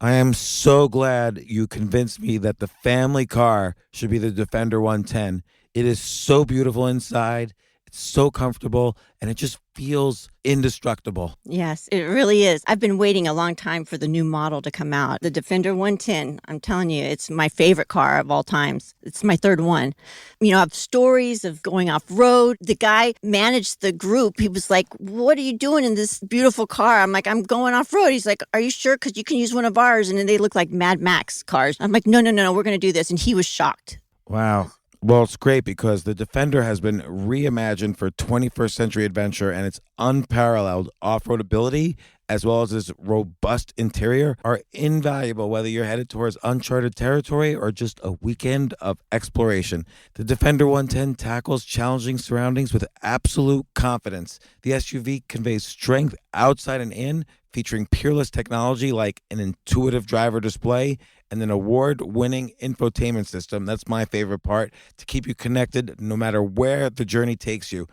I am so glad you convinced me that the family car should be the Defender 110. It is so beautiful inside, it's so comfortable, and it just feels indestructible. Yes, it really is. I've been waiting a long time for the new model to come out. The Defender 110, I'm telling you, it's my favorite car of all times. It's my third one. You know, I have stories of going off road. The guy managed the group. He was like, "What are you doing in this beautiful car?" I'm like, "I'm going off road." He's like, "Are you sure? Because you can use one of ours." And then they look like Mad Max cars. I'm like, no, we're going to do this. And he was shocked. Wow. Well, it's great because the Defender has been reimagined for 21st century adventure, and its unparalleled off-road ability as well as its robust interior are invaluable whether you're headed towards uncharted territory or just a weekend of exploration. The Defender 110 tackles challenging surroundings with absolute confidence. The SUV conveys strength outside and in, featuring peerless technology like an intuitive driver display and an award-winning infotainment system. That's my favorite part, to keep you connected no matter where the journey takes you.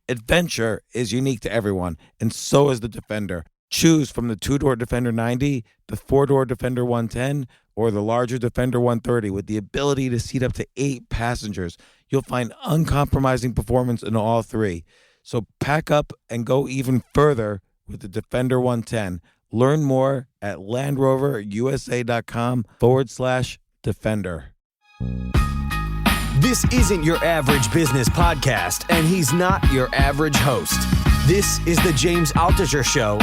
Adventure is unique to everyone, and so is the Defender. Choose from the two-door Defender 90, the four-door Defender 110, or the larger Defender 130 with the ability to seat up to 8 passengers. You'll find uncompromising performance in all three. So pack up and go even further with the Defender 110. Learn more at LandRoverUSA.com/Defender. This isn't your average business podcast, and he's not your average host. This is the James Altucher Show.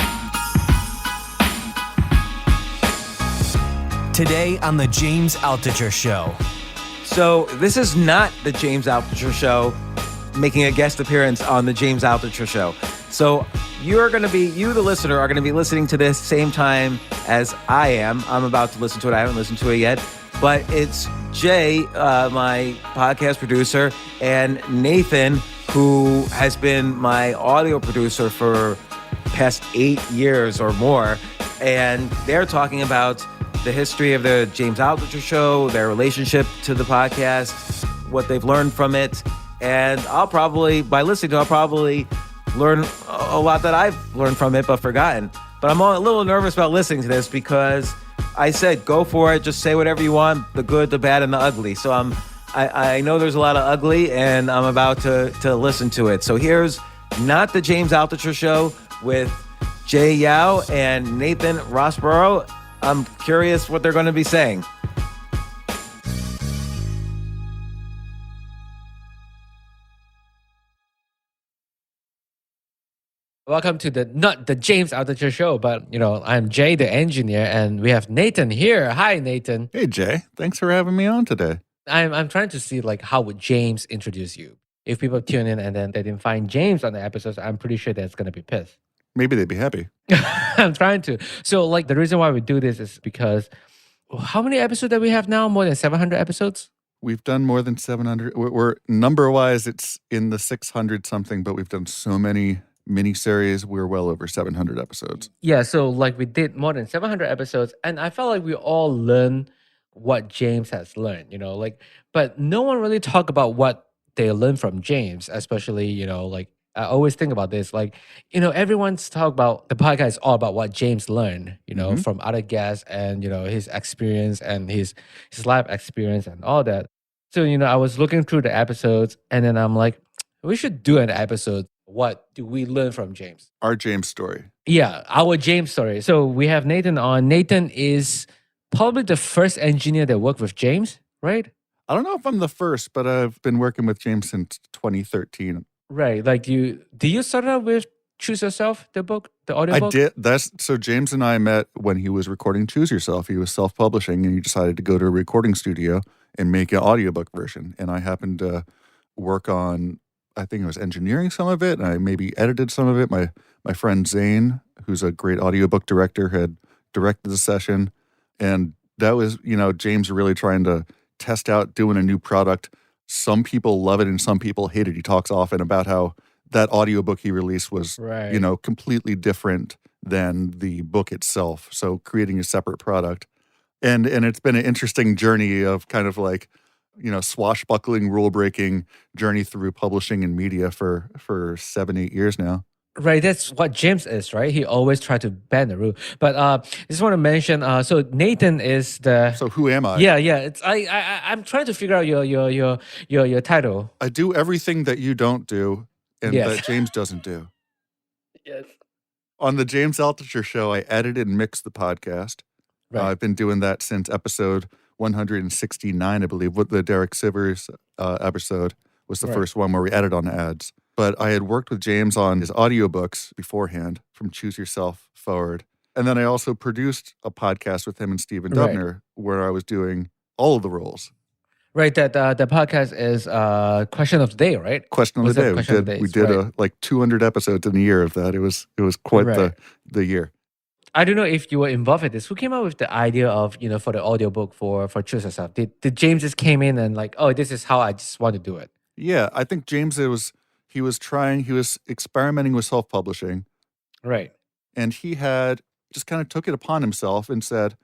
Today on the James Altucher Show. So this is not the James Altucher Show making a guest appearance on the James Altucher Show. So you, the listener, are going to be listening to this same time as I am. I'm about to listen to it. I haven't listened to it yet. But it's Jay, my podcast producer, and Nathan, who has been my audio producer for past 8 years or more. And they're talking about the history of the James Altucher Show, their relationship to the podcast, what they've learned from it. And by listening to it, I'll probably learn a lot that I've learned from it but forgotten. But I'm a little nervous about listening to this because I said, go for it. Just say whatever you want, the good, the bad, and the ugly. So I know there's a lot of ugly, and I'm about to listen to it. So here's not the James Altucher Show with Jay Yow and Nathan Rosborough. I'm curious what they're going to be saying. Welcome to not the James Altucher Show, but I'm Jay, the engineer, and we have Nathan here. Hi, Nathan. Hey, Jay. Thanks for having me on today. I'm trying to see how would James introduce you. If people tune in and then they didn't find James on the episodes, I'm pretty sure that's going to be pissed. Maybe they'd be happy. I'm trying to. So the reason why we do this is because how many episodes that we have now? More than 700 episodes? We've done more than 700. We're number-wise, it's in the 600 something, but we've done so many miniseries. We're well over 700 episodes. Yeah, so we did more than 700 episodes, and I felt like we all learned what James has learned, but no one really talked about what they learned from James, especially, I always think about this, everyone's talk about the podcast is all about what James learned, from other guests and, his experience and his life experience and all that. So, I was looking through the episodes and then I'm like, we should do an episode. What do we learn from James? Our James story. Yeah, our James story. So we have Nathan on. Nathan is probably the first engineer that worked with James, right? I don't know if I'm the first, but I've been working with James since 2013. Right. Did you start out with Choose Yourself, the book, the audio book? I did. So James and I met when he was recording Choose Yourself. He was self-publishing and he decided to go to a recording studio and make an audiobook version. And I happened to work on, I think it was engineering some of it, and I maybe edited some of it. My friend Zane, who's a great audiobook director, had directed the session. And that was, James really trying to test out doing a new product. Some people love it and some people hate it. He talks often about how that audiobook he released was, completely different than the book itself. So creating a separate product. And it's been an interesting journey of kind of swashbuckling, rule-breaking journey through publishing and media for 7-8 years now. Right, that's what James is, right? He always try to bend the rule. But just want to mention, so Nathan is the. So who am I? Yeah. It's I'm trying to figure out your title. I do everything that you don't do and Yes. that James doesn't do. Yes. On the James Altucher Show, I edited and mixed the podcast. Right. I've been doing that since episode 169, I believe. What the Derek Sivers episode was the Right. first one where we added on ads. But I had worked with James on his audiobooks beforehand from Choose Yourself Forward. And then I also produced a podcast with him and Stephen Right. Dubner where I was doing all of the roles. Right, that the podcast is question of the day, right? Question of Was the it day. Question of the We Days, did right. like 200 episodes in a year of that. It was quite Right. the year. I don't know if you were involved in this. Who came up with the idea of, for the audiobook for Choose Yourself? Did James just came in and like, oh, this is how I just want to do it? Yeah, I think James he was experimenting with self-publishing, Right. and he had just kind of took it upon himself and said,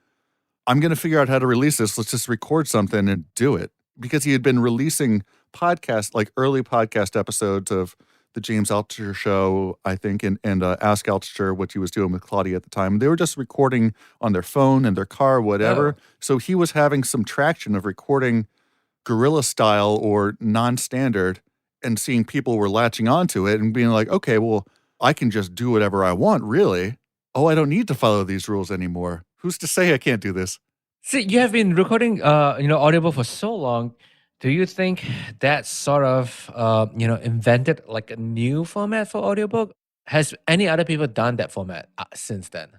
I'm going to figure out how to release this. Let's just record something and do it. Because he had been releasing podcasts, like early podcast episodes of the James Altucher Show, I think, and Ask Altucher, what he was doing with Claudia at the time. They were just recording on their phone, in their car, whatever. Oh. So he was having some traction of recording guerrilla style or non-standard and seeing people were latching onto it and being like, okay, well, I can just do whatever I want, really. Oh, I don't need to follow these rules anymore. Who's to say I can't do this? See, you have been recording, Audible for so long. Do you think that sort of, invented like a new format for audiobook? Has any other people done that format since then?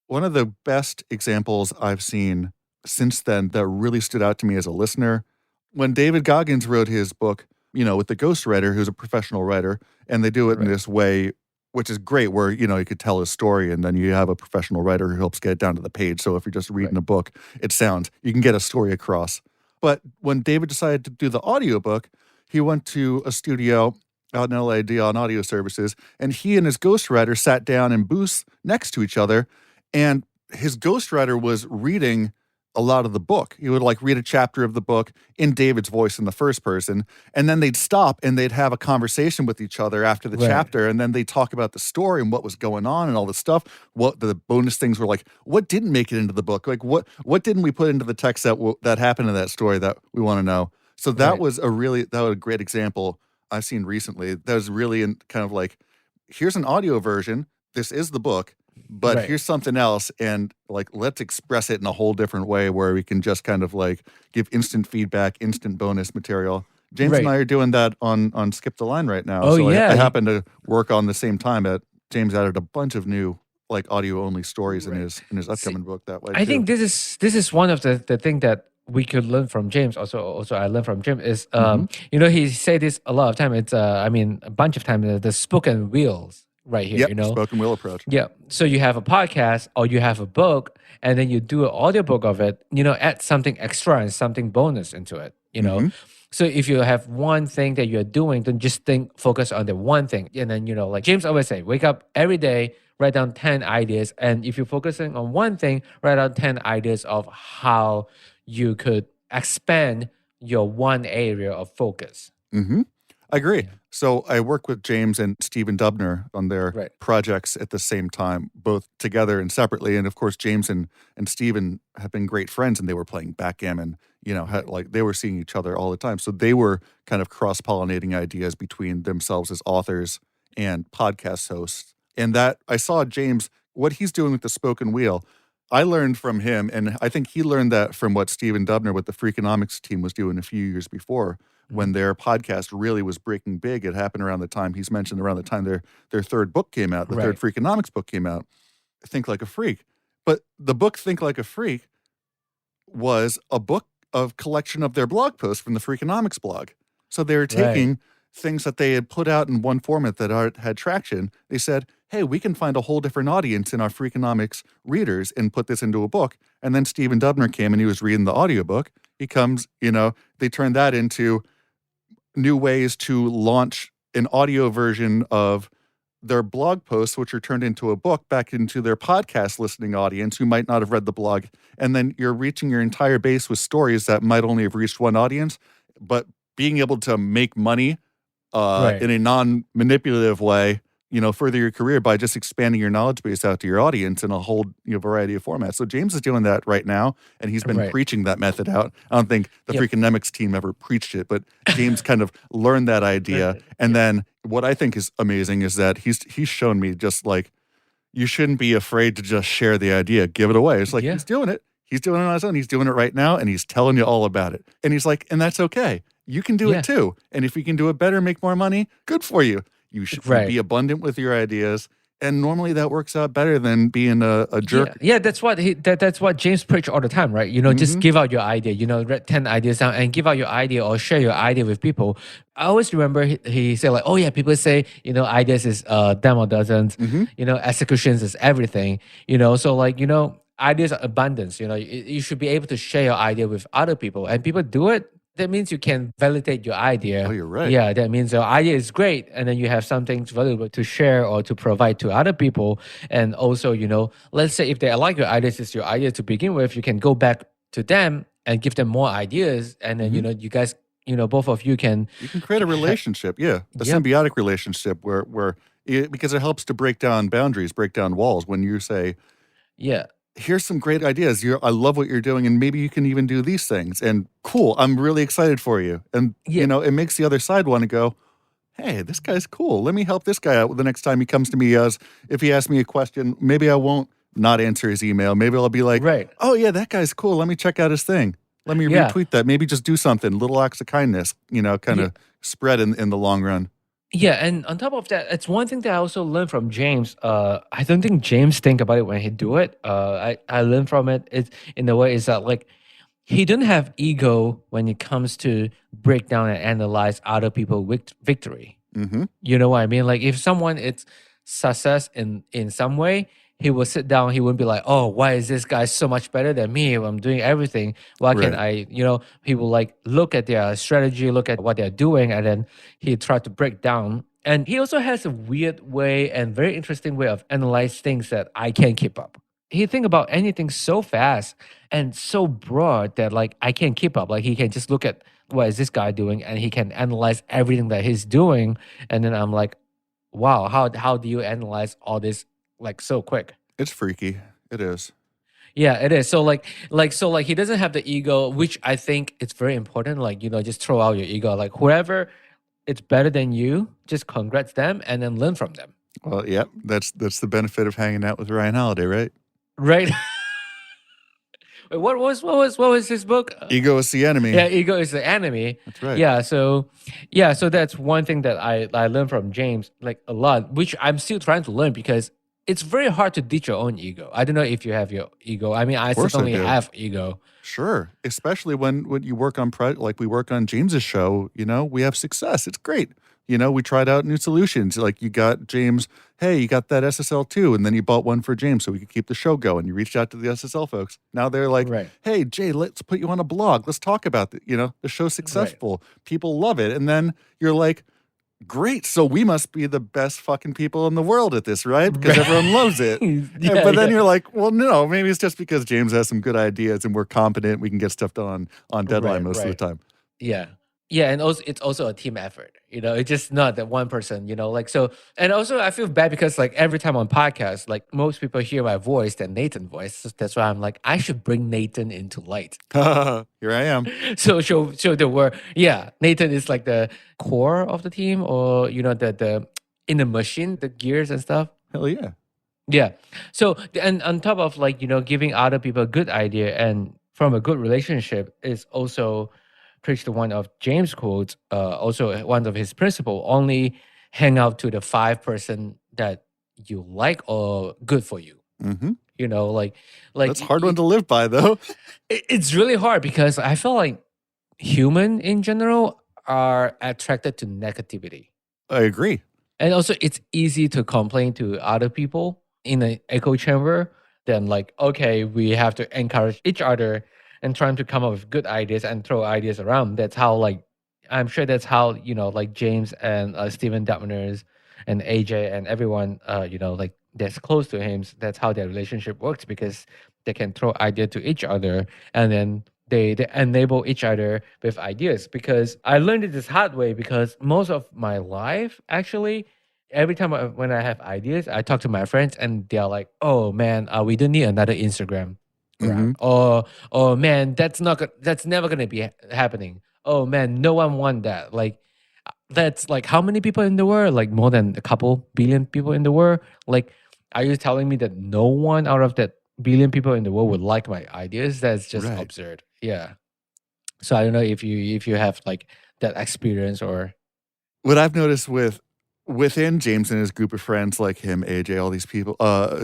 One of the best examples I've seen since then that really stood out to me as a listener, when David Goggins wrote his book, with the ghostwriter, who's a professional writer, and they do it in Right. this way, which is great, where, you could tell his story and then you have a professional writer who helps get it down to the page. So if you're just reading Right. a book, you can get a story across. But when David decided to do the audiobook, he went to a studio out in LA, Dion Audio Services, and he and his ghostwriter sat down in booths next to each other, and his ghostwriter was reading a lot of the book. He would like read a chapter of the book in David's voice in the first person, and then they'd stop and they'd have a conversation with each other after the Right. chapter, and then they'd talk about the story and what was going on and all this stuff. What the bonus things were like, what didn't make it into the book? Like what didn't we put into the text that happened in that story that we want to know? So that Right. was a great example I've seen recently. That was really kind of like, here's an audio version. This is the book. But Right. here's something else, and like let's express it in a whole different way where we can just kind of like give instant feedback, instant bonus material. James and Right. I are doing that on Skip the Line right now. Oh, so yeah. I happen to work on the same time. James added a bunch of new like audio only stories in Right. his upcoming book that way. I too. think this is one of the thing that we could learn from James. Also I learned from James is he say this a lot of time. It's a bunch of times the spoken wheels right here. Yep, spoken wheel approach. Yeah. So you have a podcast or you have a book, and then you do an audiobook of it. Add something extra and something bonus into it. So if you have one thing that you're doing, then just focus on the one thing. And then, like James always say, wake up every day, write down 10 ideas. And if you're focusing on one thing, write down 10 ideas of how you could expand your one area of focus. Mm-hmm. I agree. So I work with James and Stephen Dubner on their Right. projects at the same time, both together and separately. And of course, James and Stephen have been great friends, and they were playing backgammon, like they were seeing each other all the time. So they were kind of cross-pollinating ideas between themselves as authors and podcast hosts. And that I saw James, what he's doing with the spoken wheel, I learned from him, and I think he learned that from what Stephen Dubner with the Freakonomics team was doing a few years before, when their podcast really was breaking big. It happened around the time he's mentioned, around the time their third book came out, the third Freakonomics book came out, Think Like a Freak. But the book Think Like a Freak was a book of collection of their blog posts from the Freakonomics blog. So they were taking things that they had put out in one format that had traction. They said, hey, we can find a whole different audience in our Freakonomics readers and put this into a book. And then Stephen Dubner came and he was reading the audiobook. He comes, they turned that into new ways to launch an audio version of their blog posts, which are turned into a book, back into their podcast listening audience who might not have read the blog. And then you're reaching your entire base with stories that might only have reached one audience, but being able to make money in a non-manipulative way further your career by just expanding your knowledge base out to your audience in a whole variety of formats. So James is doing that right now, and he's been Right. preaching that method out. I don't think the Yep. Freakonomics team ever preached it, but James kind of learned that idea. And then what I think is amazing is that he's shown me just like, you shouldn't be afraid to just share the idea, give it away. It's like, Yeah. he's doing it. He's doing it on his own. He's doing it right now, and he's telling you all about it. And he's like, and that's okay. You can do Yeah. it too. And if you can do it better, make more money, good for you. You should Right. be abundant with your ideas. And normally that works out better than being a jerk. Yeah, that's what that's what James preach all the time, right? Just give out your idea. Write 10 ideas down and give out your idea or share your idea with people. I always remember he said like, oh yeah, people say ideas is dime or dozens. Executions is everything. So like ideas are abundance. You should be able to share your idea with other people, and people do it. That means you can validate your idea. Oh, you're right. Yeah, that means your idea is great, and then you have something valuable to share or to provide to other people. And also, let's say if they like your ideas, it's your idea to begin with, you can go back to them and give them more ideas, and then you guys, both of you can. You can create a relationship, a symbiotic relationship because it helps to break down boundaries, break down walls. When you say, Yeah. here's some great ideas. I love what you're doing, and maybe you can even do these things. And cool, I'm really excited for you. And it makes the other side want to go, hey, this guy's cool. Let me help this guy out the next time he comes to me. If he asks me a question, maybe I won't not answer his email. Maybe I'll be like, Right. oh yeah, that guy's cool. Let me check out his thing. Let me retweet that. Maybe just do something. Little acts of kindness, kind of spread in the long run. Yeah, and on top of that, it's one thing that I also learned from James. I don't think James think about it when he do it. I learned from it. It's in a way is that like he didn't have ego when it comes to break down and analyze other people's victory. Mm-hmm. You know what I mean? Like if someone it's success in some way, he will sit down. He wouldn't be like, "Oh, why is this guy so much better than me? I'm doing everything. Why can't I?" He will like look at their strategy, look at what they're doing, and then he try to break down. And he also has a weird way and very interesting way of analyze things that I can't keep up. He think about anything so fast and so broad that like I can't keep up. Like he can just look at what is this guy doing, and he can analyze everything that he's doing. And then I'm like, wow, how do you analyze all this like so quick? It's freaky. It is. Yeah, it is. So like he doesn't have the ego, which I think it's very important. Like, just throw out your ego. Like whoever it's better than you, just congrats them and then learn from them. Well, yeah, that's the benefit of hanging out with Ryan Holiday, right? Right. Wait, what was his book? Ego is the enemy. Yeah, ego is the enemy. That's right. Yeah, so that's one thing that I learned from James like a lot, which I'm still trying to learn because it's very hard to ditch your own ego. I don't know if you have your ego. I mean, I course I certainly do. have ego. Sure. Especially when you work on like we work on James's show, we have success. It's great. We tried out new solutions. Like you got James, hey, you got that SSL2, and then you bought one for James so we could keep the show going. You reached out to the SSL folks. Now they're like, Right. hey, Jay, let's put you on a blog. Let's talk about the show's successful. People love it. And then you're like, great. So we must be the best fucking people in the world at this, right? Because everyone loves it. But then you're like, well, no, maybe it's just because James has some good ideas and we're competent. We can get stuff done on deadline most of the time. Yeah. Yeah, and also it's also a team effort. It's just not that one person, like so. And also I feel bad because like every time on podcasts, like most people hear my voice than Nathan's voice. So that's why I'm like, I should bring Nathan into light. Here I am. So show the word. Yeah, Nathan is like the core of the team, or the in the machine, the gears and stuff. Hell yeah. Yeah. So and on top of like giving other people a good idea and from a good relationship is also preach the one of James quotes. Also one of his principle: only hang out to the 5% that you like or good for you. Mm-hmm. Like That's a hard one to live by, though. It's really hard because I feel like human in general are attracted to negativity. I agree. And also it's easy to complain to other people in an echo chamber. Then like, okay, we have to encourage each other and trying to come up with good ideas and throw ideas around. That's how like, I'm sure that's how, like James and Steven Dubner's and AJ and everyone, like that's close to him. That's how their relationship works because they can throw ideas to each other and then they enable each other with ideas. Because I learned it this hard way because most of my life, actually, every time when I have ideas, I talk to my friends and they're like, "Oh man, we don't need another Instagram Hmm. around." Or, "Oh man, that's never gonna be happening." "Oh man, no one want that." Like, that's like how many people in the world? Like more than a couple billion people in the world. Like, are you telling me that no one out of that billion people in the world would like my ideas? That's just Right. absurd. Yeah. So I don't know if you have like that experience or What I've noticed within James and his group of friends like him, AJ, all these people,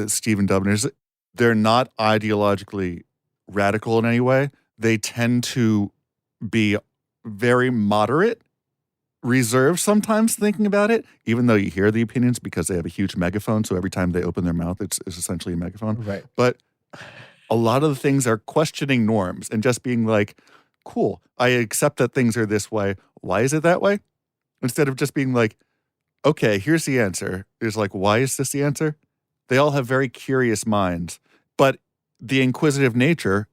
Stephen Dubner's, they're not ideologically radical in any way. They tend to be very moderate, reserved sometimes thinking about it, even though you hear the opinions because they have a huge megaphone. So every time they open their mouth, it's essentially a megaphone. right. But a lot of the things are questioning norms and just being like, cool, I accept that things are this way. Why is it that way? Instead of just being like, okay, here's the answer. It's like, why is this the answer? They all have very curious minds, but the inquisitive nature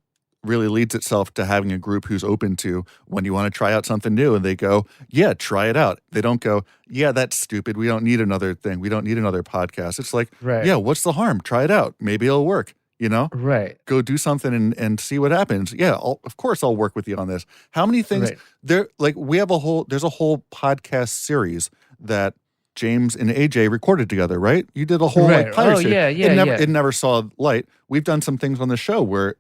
really leads itself to having a group who's open to when you want to try out something new and they go, yeah, try it out. They don't go, yeah, that's stupid. We don't need another thing. We don't need another podcast. It's like, Right. yeah, what's the harm? Try it out. Maybe it'll work, Right. Go do something and see what happens. Yeah, of course I'll work with you on this. How many things Right. there's a whole podcast series that James and AJ recorded together, right? You did a whole Right. pilot Oh series. yeah, yeah, yeah. It never saw light. We've done some things on the show where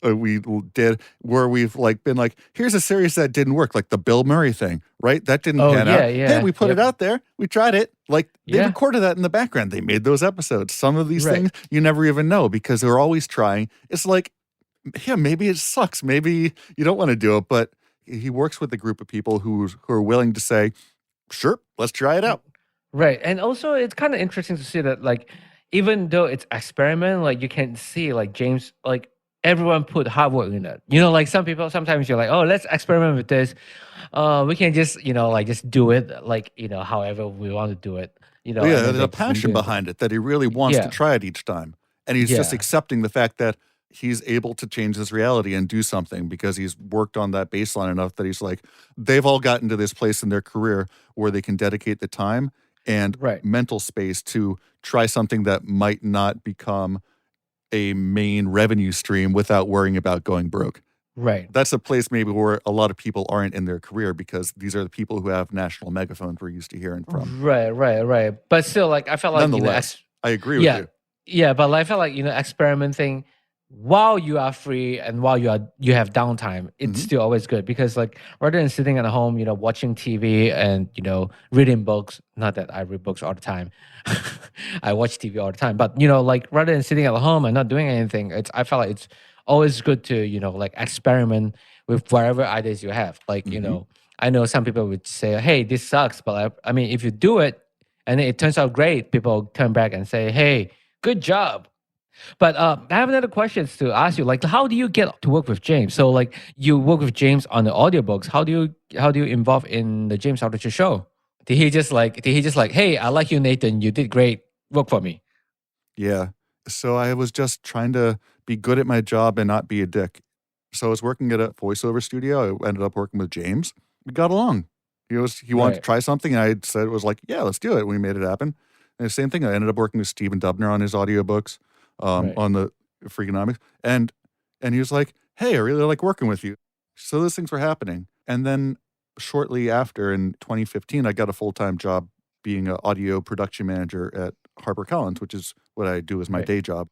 we did where we've been like, here's a series that didn't work, like the Bill Murray thing, right? That didn't Oh pan yeah, out. Hey, yeah. we put it Yep. out there. We tried it. Like they Yeah. recorded that in the background. They made those episodes. Some of these Right. things you never even know because they're always trying. It's like, yeah, maybe it sucks. Maybe you don't want to do it, but he works with a group of people who are willing to say, sure, let's try it out. Right. And also it's kind of interesting to see that like even though it's experiment, like you can see like James, like everyone put hard work in it. Like some people sometimes you're like, oh, let's experiment with this. We can just, like just do it like, however we want to do it. Yeah, And then there's they a just been passion doing it. behind it that he really wants to Yeah. try it each time. And he's just Yeah. accepting the fact that he's able to change his reality and do something because he's worked on that baseline enough that he's like, they've all gotten to this place in their career where they can dedicate the time and Right. mental space to try something that might not become a main revenue stream without worrying about going broke. Right. That's a place maybe where a lot of people aren't in their career because these are the people who have national megaphones we're used to hearing from. Right. But still, like I felt like Nonetheless, I agree with yeah, you. yeah. But like, I felt like experimenting while you are free and while you have downtime, it's Mhm. still always good because like rather than sitting at home, watching TV and reading books. Not that I read books all the time. I watch TV all the time, but like rather than sitting at home and not doing anything, I felt like it's always good to like experiment with whatever ideas you have. Like Mhm. I know some people would say, "Hey, this sucks," but I mean, if you do it and it turns out great, people come back and say, "Hey, good job." But I have another question to ask you. Like, how do you get to work with James? So, like, you work with James on the audiobooks. How do you involve in the James Altucher Show? Did he just like, hey, I like you, Nathan. You did great. Work for me. Yeah. So I was just trying to be good at my job and not be a dick. So I was working at a voiceover studio. I ended up working with James. We got along. He wanted to Right. try something, and I said it was like, yeah, let's do it. We made it happen. And the same thing. I ended up working with Stephen Dubner on his audiobooks, Right. on the Freakonomics, and he was like, hey, I really like working with you. So those things were happening, and then shortly after, in 2015, I got a full-time job being an audio production manager at HarperCollins, which is what I do as my Right. day job.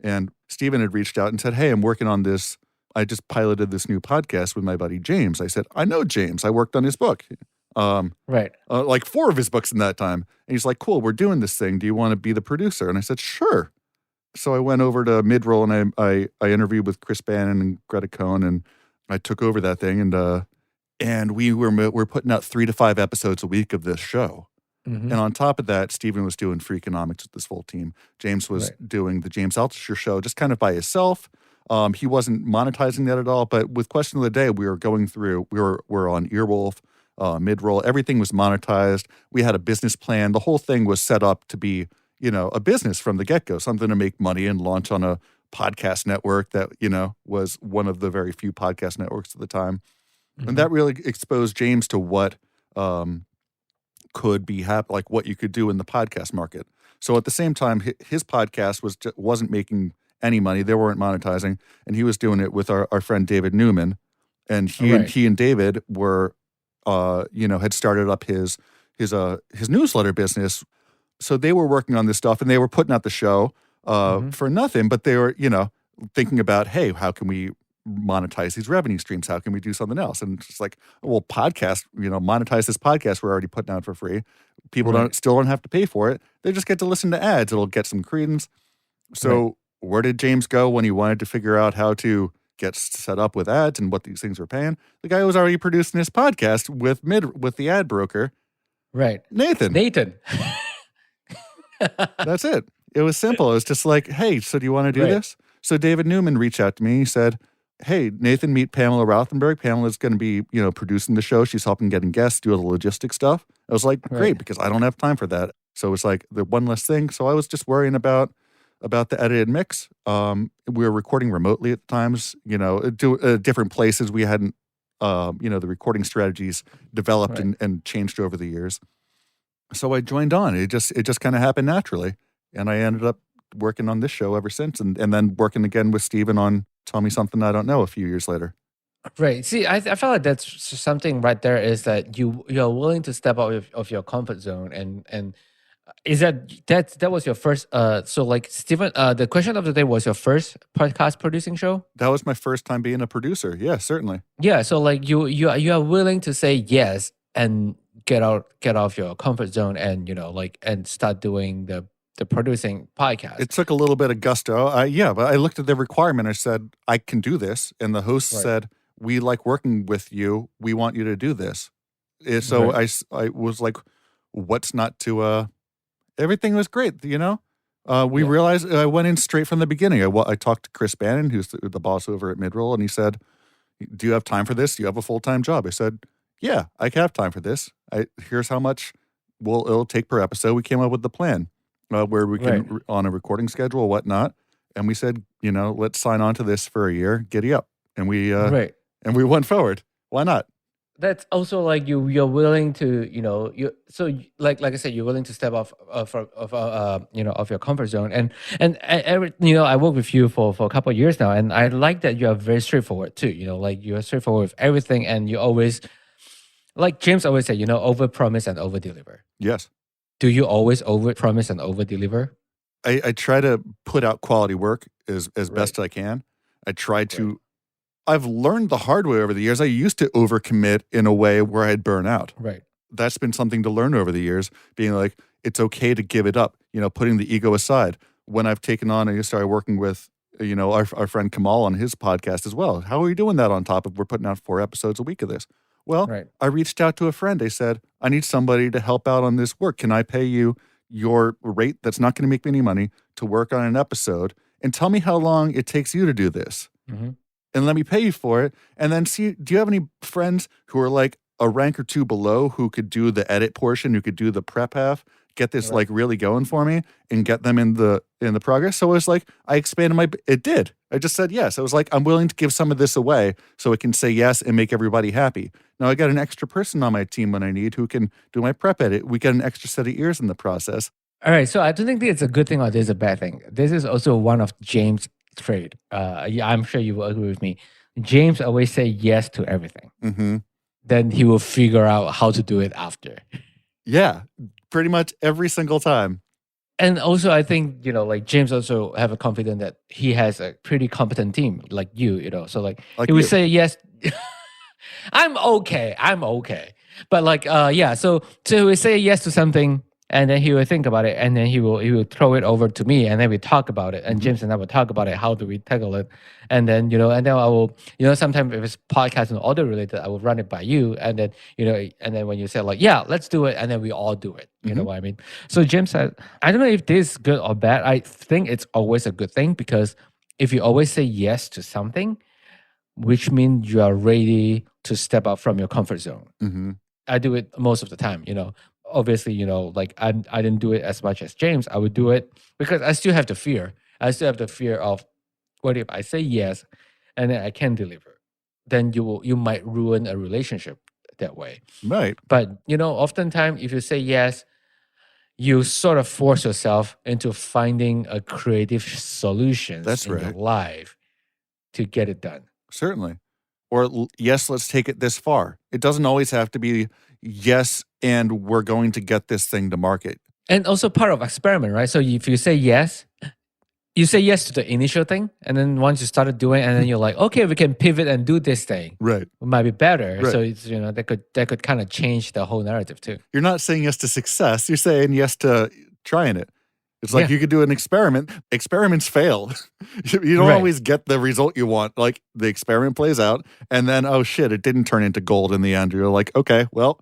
And Steven had reached out and said, hey, I'm working on this. I just piloted this new podcast with my buddy James. I said, I know James. I worked on his book. Right. Like 4 of his books in that time. And he's like, cool, we're doing this thing. Do you want to be the producer? And I said, sure. So I went over to Midroll and I interviewed with Chris Bannon and Greta Cohn, and I took over that thing. And we're putting out 3 to 5 episodes a week of this show. Mhm. And on top of that, Stephen was doing Freakonomics with this full team. James was Right. doing the James Altucher Show just kind of by himself. He wasn't monetizing that at all. But with Question of the Day, we were going through. We're on Earwolf, Midroll. Everything was monetized. We had a business plan. The whole thing was set up to be, a business from the get go, something to make money and launch on a podcast network that was one of the very few podcast networks at the time. Mhm. And that really exposed James to what could be like what you could do in the podcast market. So at the same time, his podcast wasn't making any money. They weren't monetizing, and he was doing it with our friend David Newman, and he and David were, had started up his newsletter business. So they were working on this stuff, and they were putting out the show for nothing, but they were, thinking about, hey, how can we monetize these revenue streams? How can we do something else? And it's like, well, podcast, monetize this podcast we're already putting out for free. People still don't have to pay for it. They just get to listen to ads. It'll get some credence. So where did James go when he wanted to figure out how to get set up with ads and what these things were paying? The guy was already producing his podcast with the ad broker. Right. Nathan. That's it. It was simple. It was just like, hey, so do you want to do this? So David Newman reached out to me. He said, hey, Nathan, meet Pamela Rothenberg. Pamela's going to be, producing the show. She's helping getting guests, do all the logistics stuff. I was like, great, because I don't have time for that. So it was like the one less thing. So I was just worrying about the edited mix. We were recording remotely at times, different places. We hadn't, the recording strategies developed and changed over the years. So I joined on. It just kind of happened naturally. And I ended up working on this show ever since, and then working again with Steven on Tell Me Something I Don't Know a few years later. Right. See, I feel like that's something right there, is that you're willing to step out of your comfort zone, and is that was your first so like Steven, the question of the day was your first podcast producing show? That was my first time being a producer. Yeah, certainly. Yeah, so like you are willing to say yes and get out of your comfort zone, and and start doing the producing podcast. It took a little bit of gusto. But I looked at the requirement. I said, I can do this. And the host said, we like working with you. We want you to do this. So I was like, what's not to, everything was great, We realized, I went in straight from the beginning. I talked to Chris Bannon, who's the boss over at Midroll, and he said, do you have time for this? Do you have a full-time job? I said, yeah, I have time for this. Here's how much it'll take per episode. We came up with the plan. Where we can on a recording schedule or whatnot, and we said, let's sign on to this for a year. Giddy up, and we and we went forward. Why not? That's also like you're willing to like I said, you're willing to step off of your comfort zone, and I worked with you for a couple of years now, and I like that you are very straightforward too. Like you're straightforward with everything, and you always, like James always say, over promise and over deliver. Yes. Do you always over promise and over deliver? I try to put out quality work as best I can. I try to. I've learned the hard way over the years. I used to overcommit in a way where I'd burn out. Right. That's been something to learn over the years. Being like, it's okay to give it up. Putting the ego aside. When I've taken on and started working with, our friend Kamal on his podcast as well. How are we doing that on top of we're putting out 4 episodes a week of this? Well, I reached out to a friend. I said, I need somebody to help out on this work. Can I pay you your rate that's not going to make me any money to work on an episode? And tell me how long it takes you to do this. Mm-hmm. And let me pay you for it. And then see, do you have any friends who are like a rank or 2 below who could do the edit portion, who could do the prep half, get this like really going for me and get them in the progress? So it was like, I expanded it did. I just said yes. I was like, I'm willing to give some of this away so it can say yes and make everybody happy. Now I got an extra person on my team when I need who can do my prep edit. We get an extra set of ears in the process. All right. So I don't think it's a good thing or this is a bad thing. This is also one of James' trait. I'm sure you will agree with me. James always say yes to everything. Mm-hmm. Then he will figure out how to do it after. Yeah, pretty much every single time. And also, I think, like James also have a confidence that he has a pretty competent team, like you, So like he would say yes. I'm okay. But like, so he would say yes to something, and then he would think about it, and then he will throw it over to me, and then we talk about it, and James and I will talk about it. How do we tackle it? And then and then I will, sometimes if it's podcast and audio related, I will run it by you, and then and then when you say like, yeah, let's do it, and then we all do it. You know what I mean? So James said, I don't know if this is good or bad. I think it's always a good thing, because if you always say yes to something, which means you are ready to step out from your comfort zone. Mm-hmm. I do it most of the time, Obviously, like I didn't do it as much as James. I would do it because I still have the fear. I still have the fear of, what if I say yes and then I can't deliver? Then you might ruin a relationship that way. Right. But oftentimes if you say yes, you sort of force yourself into finding a creative solutions That's in your right. life to get it done. Certainly. Or yes, let's take it this far. It doesn't always have to be yes, and we're going to get this thing to market. And also part of experiment, right? So if you say yes, you say yes to the initial thing, and then once you started doing, and then you're like, okay, we can pivot and do this thing. Right. It might be better. Right. So it's that could kind of change the whole narrative too. You're not saying yes to success. You're saying yes to trying it. It's like Yeah. you could do an experiment. Experiments fail. You don't Right. always get the result you want. Like the experiment plays out, and then, oh shit, it didn't turn into gold in the end. You're like, okay, well,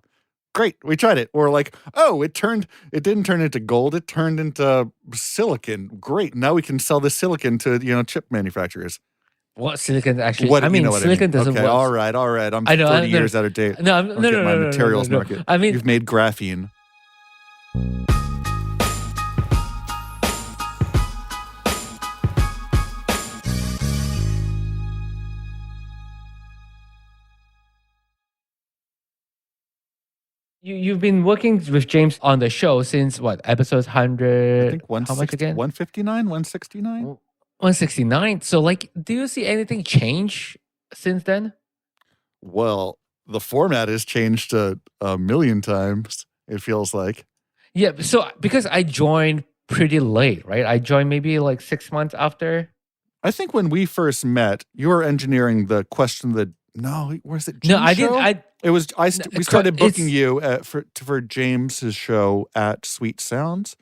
great, we tried it. Or like, oh, it didn't turn into gold. It turned into silicon. Great. Now we can sell this silicon to, chip manufacturers. What silicon actually? What, I mean, what silicon doesn't Okay, work. all right. I'm I know, 30 years out of date. No, I'll get my materials no. market. I mean, You've made graphene. you've been working with James on the show since what, episode 100? I think How much again? 159, 169? 169. So like, do you see anything change since then? Well, the format has changed a million times, it feels like. Yeah, so because I joined pretty late, right? I joined maybe like 6 months after. I think when we first met, you were engineering the question of the was it James No, I show? didn't. It was we started booking it's- you for James's show at Sweet Sounds.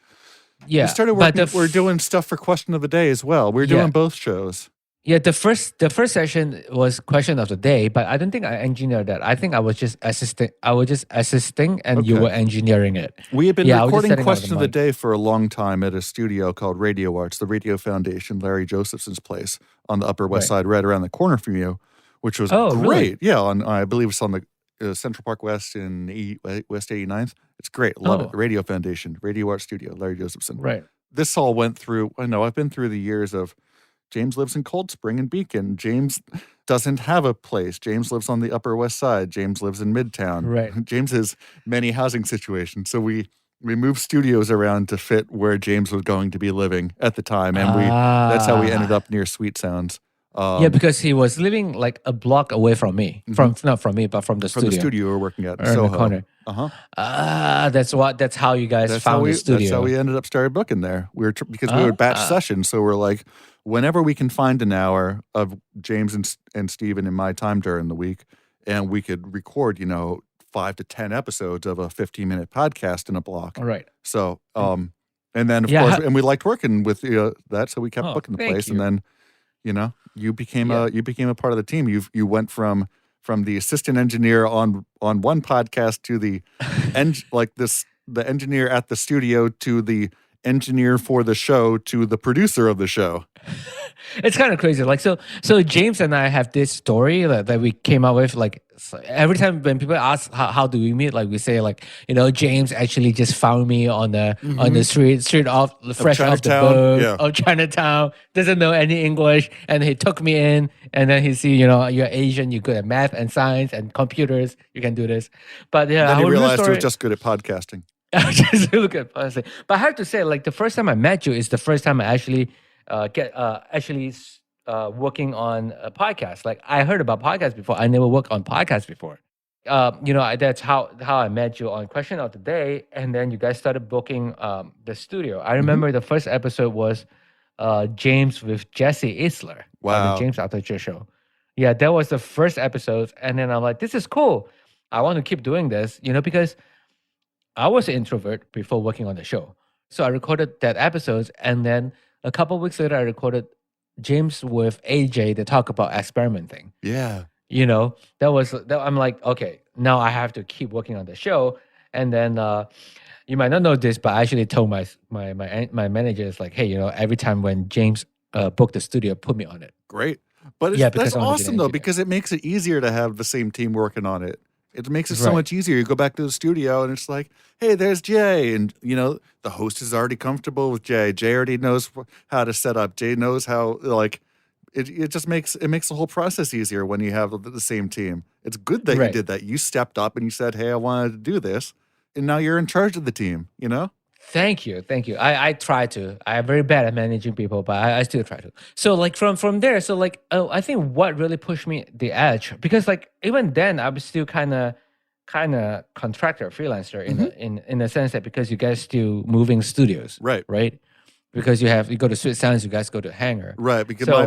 Yeah, We started but working. We're doing stuff for Question of the Day as well. We're doing Yeah. both shows. Yeah, the first session was question of the day, but I don't think I engineered that. I think I was just assisting. And you Okay. were engineering it. We had been Yeah, I was just recording setting up Question the of the mic. Day for a long time at a studio called Radio Arts, the Radio Foundation, Larry Josephson's place on the Upper West Side, right around the corner from you, which was Oh, great. really? Yeah, I believe it's on the Central Park West in West 89th. It's great. Love it. Oh. Radio Foundation, Radio Arts Studio, Larry Josephson. Right. This all went through, I know, I've been through the years of James lives in Cold Spring and Beacon. James doesn't have a place. James lives on the Upper West Side. James lives in Midtown. Right. James has many housing situations. So we moved studios around to fit where James was going to be living at the time. And that's how we ended up near Sweet Sounds. Yeah, because he was living like a block away from me. Not from me, but from the from studio. the studio we were working at in Or in Soho. the corner. Uh-huh. That's how you guys found the studio. That's how we ended up started booking there. We were because we would batch sessions, so we're like, whenever we can find an hour of James and Steven in my time during the week, and we could record, 5 to 10 episodes of a 15-minute podcast in a block. All right. So, and then of Yeah, course, and we liked working with that, so we kept Oh, booking the thank place, you. and then, you became a part of the team. You went from the assistant engineer on one podcast to the the engineer at the studio to the engineer for the show to the producer of the show. It's kind of crazy. Like so James and I have this story that we came up with. Like every time when people ask how do we meet, like we say like James actually just found me on the street off fresh off the Chinatown, boat yeah. of Chinatown. Doesn't know any English, and he took me in. And then he see you're Asian, you're good at math and science and computers. You can do this. But yeah, Then he our real realized he story- was just good at podcasting. just look at policy. But I have to say, like the first time I met you is the first time I actually working on a podcast. Like I heard about podcasts before. I never worked on podcasts before. That's how I met you on Question of the Day, and then you guys started booking the studio. I remember the first episode was James with Jesse Isler on Wow. the James Altucher Show. Yeah, that was the first episode, and then I'm like, this is cool. I want to keep doing this, because I was an introvert before working on the show. So I recorded that episode, and then a couple of weeks later, I recorded James with AJ to talk about experimenting. Yeah. I'm like, okay, now I have to keep working on the show. And then you might not know this, but I actually told my managers like, hey, every time when James booked the studio, put me on it. Great. But Yeah, that's because I want to be awesome, an though, engineer. because it makes it easier to have the same team working on it. It makes it so Right. much easier. You go back to the studio and it's like, hey, there's Jay. And, the host is already comfortable with Jay. Jay already knows how to set up. Jay knows how, it just makes the whole process easier when you have the same team. It's good that you Right. did that. You stepped up and you said, "Hey, I wanted to do this," and now you're in charge of the team. You know. Thank you, thank you. I try to. I'm very bad at managing people, but I still try to. So like from there, so like I think what really pushed me the edge, because like even then I was still kind of contractor freelancer in a sense that, because you guys still moving studios, Right. right? Because you go to Sweet Sounds, you guys go to Hangar. Right, because So-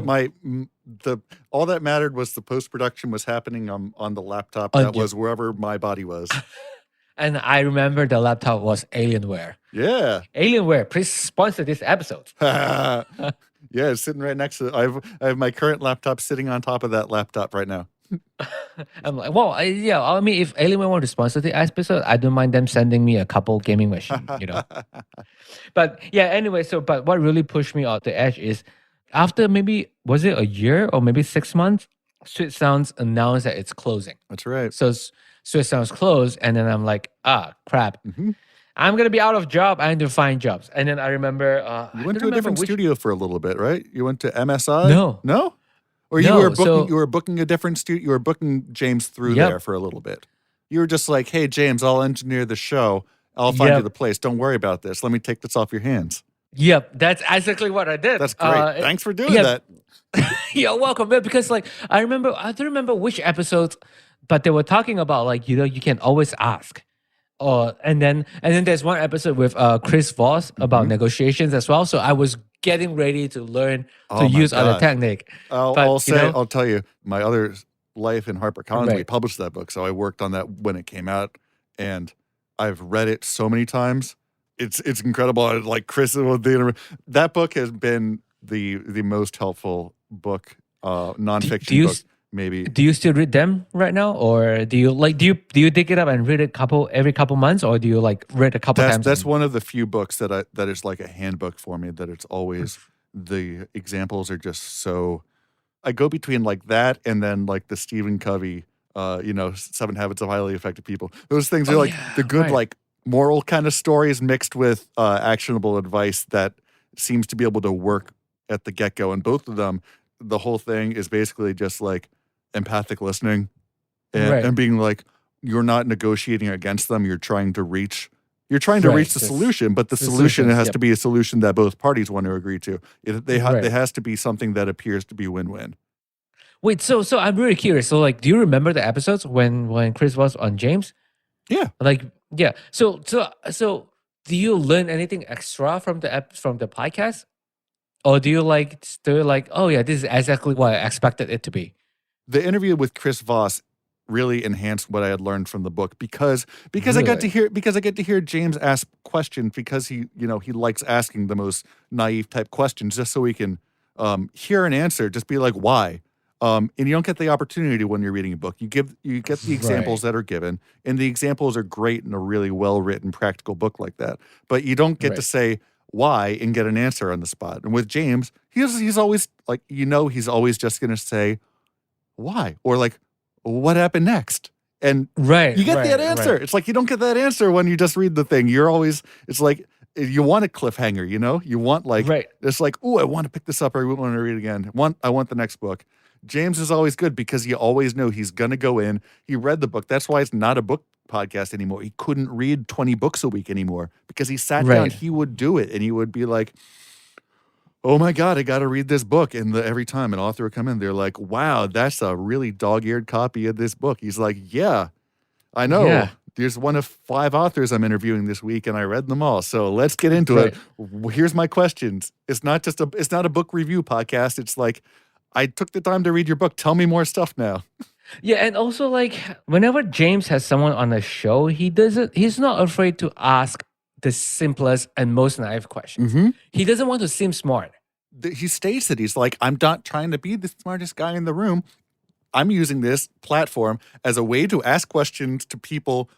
the all that mattered was the post production was happening on the laptop On that your- was wherever my body was. And I remember the laptop was Alienware. Yeah, Alienware, please sponsor this episode. yeah, it's sitting right next to. I have my current laptop sitting on top of that laptop right now. I'm like, well, I mean, if Alienware want to sponsor the episode, I don't mind them sending me a couple gaming machine, you know. But yeah, anyway, but what really pushed me off the edge is after maybe, was it a year or maybe 6 months, Sweet Sounds announced that it's closing. That's right. So Sweet Sounds closed, and then I'm like, crap. Mhm. I'm gonna be out of job. I need to find jobs. And then I remember You went to a different studio for a little bit, right? You went to MSI. No. No. Or you No, were booking. so- You were booking a different studio. You were booking James through Yep. there for a little bit. You were just like, "Hey, James, I'll engineer the show. I'll find Yep. you the place. Don't worry about this. Let me take this off your hands." Yep, that's exactly what I did. That's great. Thanks for doing yeah. that. You're welcome. Because like I don't remember which episodes, but they were talking about like, you know, you can always ask. And then there's one episode with Chris Voss about negotiations as well. So I was getting ready to learn Oh to my use other gosh. technique. I'll But, you know- I'll tell you, my other life in HarperCollins, we Right. published that book, so I worked on that when it came out, and I've read it so many times. It's incredible. Like Chris, that book has been the most helpful book, nonfiction do you book, s- maybe. Do you still read them right now, or do you dig it up and read it every couple months, or do you like read a couple times? That's and- one of the few books that is like a handbook for me. That it's always the examples are just so. I go between like that and then like the Stephen Covey, 7 Habits of Highly Effective People. Those things are Oh, like yeah, the good right. like moral kind of stories mixed with actionable advice that seems to be able to work at the get go. And both of them, the whole thing is basically just like empathic listening and, Right. and being like, you're not negotiating against them. You're trying to reach the Right, solution, but the the solution solutions, has yep. to be a solution that both parties want to agree to. Right. There has to be something that appears to be win-win. Wait, so I'm really curious. So like, do you remember the episodes when Chris was on James? Yeah. Like, yeah. So do you learn anything extra from the podcast, or do you like oh yeah, this is exactly what I expected it to be? The interview with Chris Voss really enhanced what I had learned from the book because I got to hear James ask questions because he likes asking the most naive type questions just so he can hear an answer, just be like, why? And you don't get the opportunity when you're reading a book. You get the examples that are given, and the examples are great in a really well written, practical book like that. But you don't get to Right. say why and get an answer on the spot. And with James, he's always like, he's always just going to say why or like what happened next. And Right. you get right, that answer. right. It's like you don't get that answer when you just read the thing. It's like you want a cliffhanger, You want like Right. it's like, oh, I want to pick this up. I want to read it again. I want the next book. James is always good because you always know he's gonna go in. He read the book. That's why it's not a book podcast anymore. He couldn't read 20 books a week anymore because he sat down. Right. He would do it, and he would be like, "Oh my God, I got to read this book." And every time an author would come in, they're like, "Wow, that's a really dog-eared copy of this book." He's like, "Yeah, I know. Yeah. There's one of 5 authors I'm interviewing this week, and I read them all. So let's get into it. Here's my questions. It's not a book review podcast. It's like, I took the time to read your book. Tell me more stuff now. Yeah, and also like whenever James has someone on the show, he's not afraid to ask the simplest and most naive questions. Mm-hmm. He doesn't want to seem smart. He states it. He's like, I'm not trying to be the smartest guy in the room. I'm using this platform as a way to ask questions to people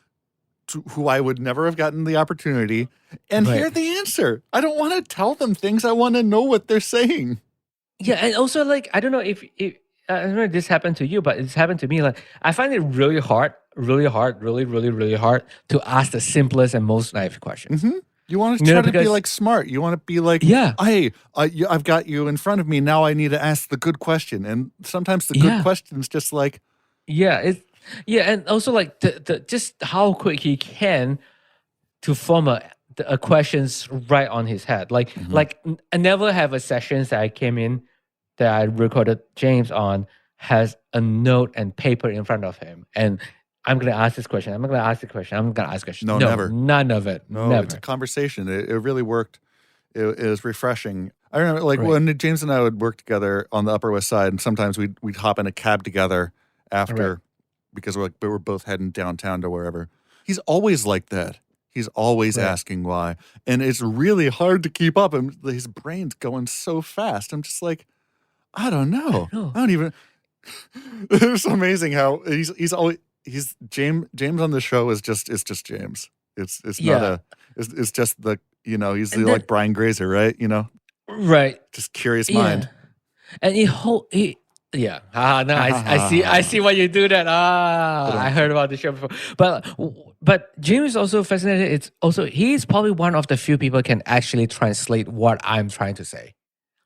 who I would never have gotten the opportunity and Right. hear the answer. I don't want to tell them things. I want to know what they're saying. Yeah, and also like I don't know if I don't know if this happened to you, but it's happened to me. Like I find it really hard, really hard to ask the simplest and most naive questions. Mhm. You want to You know, try to be because like smart. You want to be like, yeah, hey, I've got you in front of me. Now I need to ask the good question. And sometimes the good yeah, question's just like, yeah. It's yeah, and also like the just how quick he can to form a questions right on his head. mhm. I never have a sessions that I came in that I recorded James on has a note and paper in front of him, and I'm gonna ask this question. I'm gonna ask the question. I'm gonna ask the question. No, No, never. none of it. No, it's a Never. conversation. It really worked. It was refreshing. I remember like Right. when James and I would work together on the Upper West Side, and sometimes we'd hop in a cab together Right. after because we're both heading downtown to wherever. He's always like that. He's always Right. asking why, and it's really hard to keep up. And his brain's going so fast. I'm just like, I don't know. No. I don't even. It's amazing how he's always James on the show is just James. It's not Yeah. it's just the he's the And then like Brian Grazer, right? right. Just curious Yeah. mind. And he yeah. No, I see why you do that. I Ba-dum. heard about the show before. But James is also fascinated. It's also he's probably one of the few people can actually translate what I'm trying to say.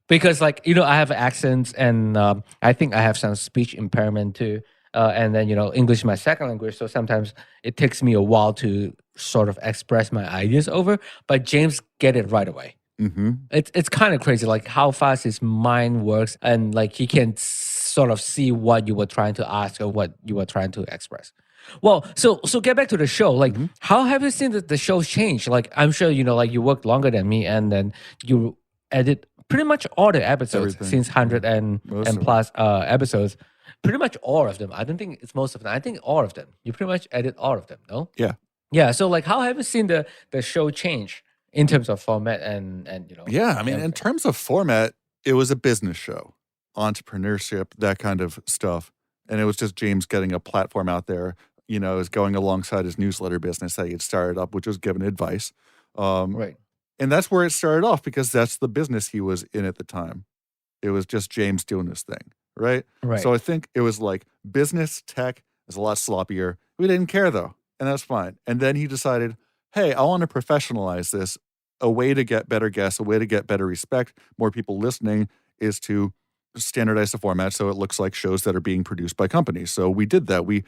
Because like, I have accents and I think I have some speech impairment too. And then, English is my second language. So sometimes it takes me a while to sort of express my ideas over, but James get it right away. Mm-hmm. It's kind of crazy, like how fast his mind works, and like he can sort of see what you were trying to ask or what you were trying to express. Well, so get back to the show. Like, Mm-hmm. how have you seen the show change? Like, I'm sure like you worked longer than me, and then you edit pretty much all the episodes Everything. since 100 Yeah. and Most of it. plus episodes. Pretty much all of them. I don't think it's most of them. I think all of them. You pretty much edit all of them. No. Yeah. Yeah. So like, how have you seen the show change in terms of format and Yeah. I mean, in everything? terms of format, it was a business show, entrepreneurship, that kind of stuff. And it was just James getting a platform out there, is going alongside his newsletter business that he had started up, which was giving advice. Right. And that's where it started off because that's the business he was in at the time. It was just James doing his thing, right? Right. So I think it was like business tech is a lot sloppier. We didn't care though, and that's fine. And then he decided, hey, I want to professionalize this. A way to get better guests, a way to get better respect, more people listening is to standardize the format so it looks like shows that are being produced by companies. So we did that. We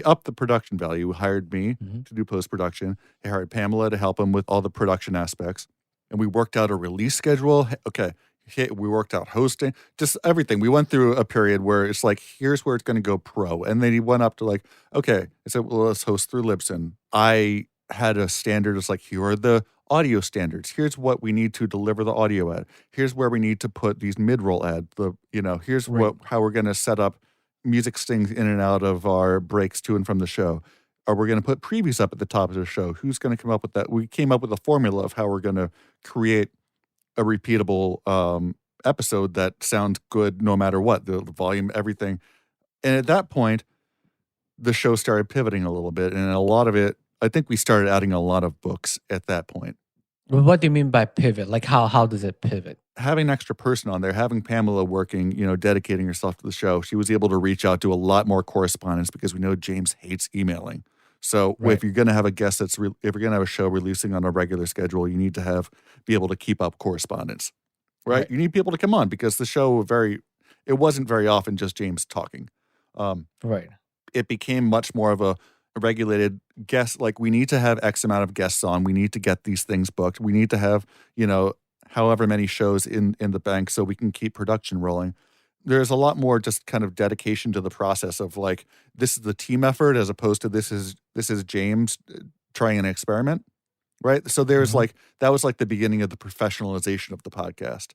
upped the production value. We hired me Mhm. to do post-production. He hired Pamela to help him with all the production aspects. And we worked out a release schedule. Okay. We worked out hosting, just everything. We went through a period where it's like, here's where it's going to go pro. And then he went up to like, okay, I said, well, let's host through Libsyn. I had a standard. It's like, here are the audio standards. Here's what we need to deliver the audio at. Here's where we need to put these mid-roll ads. Here's Right. how we're going to set up music stings in and out of our breaks to and from the show. Are we going to put previews up at the top of the show? Who's going to come up with that? We came up with a formula of how we're going to create a repeatable episode that sounds good no matter what, the volume, everything. And at that point, the show started pivoting a little bit. And a lot of it, I think we started adding a lot of books at that point. Well, what do you mean by pivot? Like how does it pivot? Having an extra person on there, having Pamela working, dedicating herself to the show, she was able to reach out to a lot more correspondence because we know James hates emailing. So Right. if you're going to have a guest if you're going to have a show releasing on a regular schedule, you need to be able to keep up correspondence, right? Right. You need people to come on because the show it wasn't very often just James talking. Right. It became much more of a regulated guest. Like we need to have X amount of guests on. We need to get these things booked. We need to have, however many shows in the bank so we can keep production rolling. There's a lot more just kind of dedication to the process of like, this is the team effort as opposed to this is James trying an experiment, right? So there's Mhm. like, that was like the beginning of the professionalization of the podcast.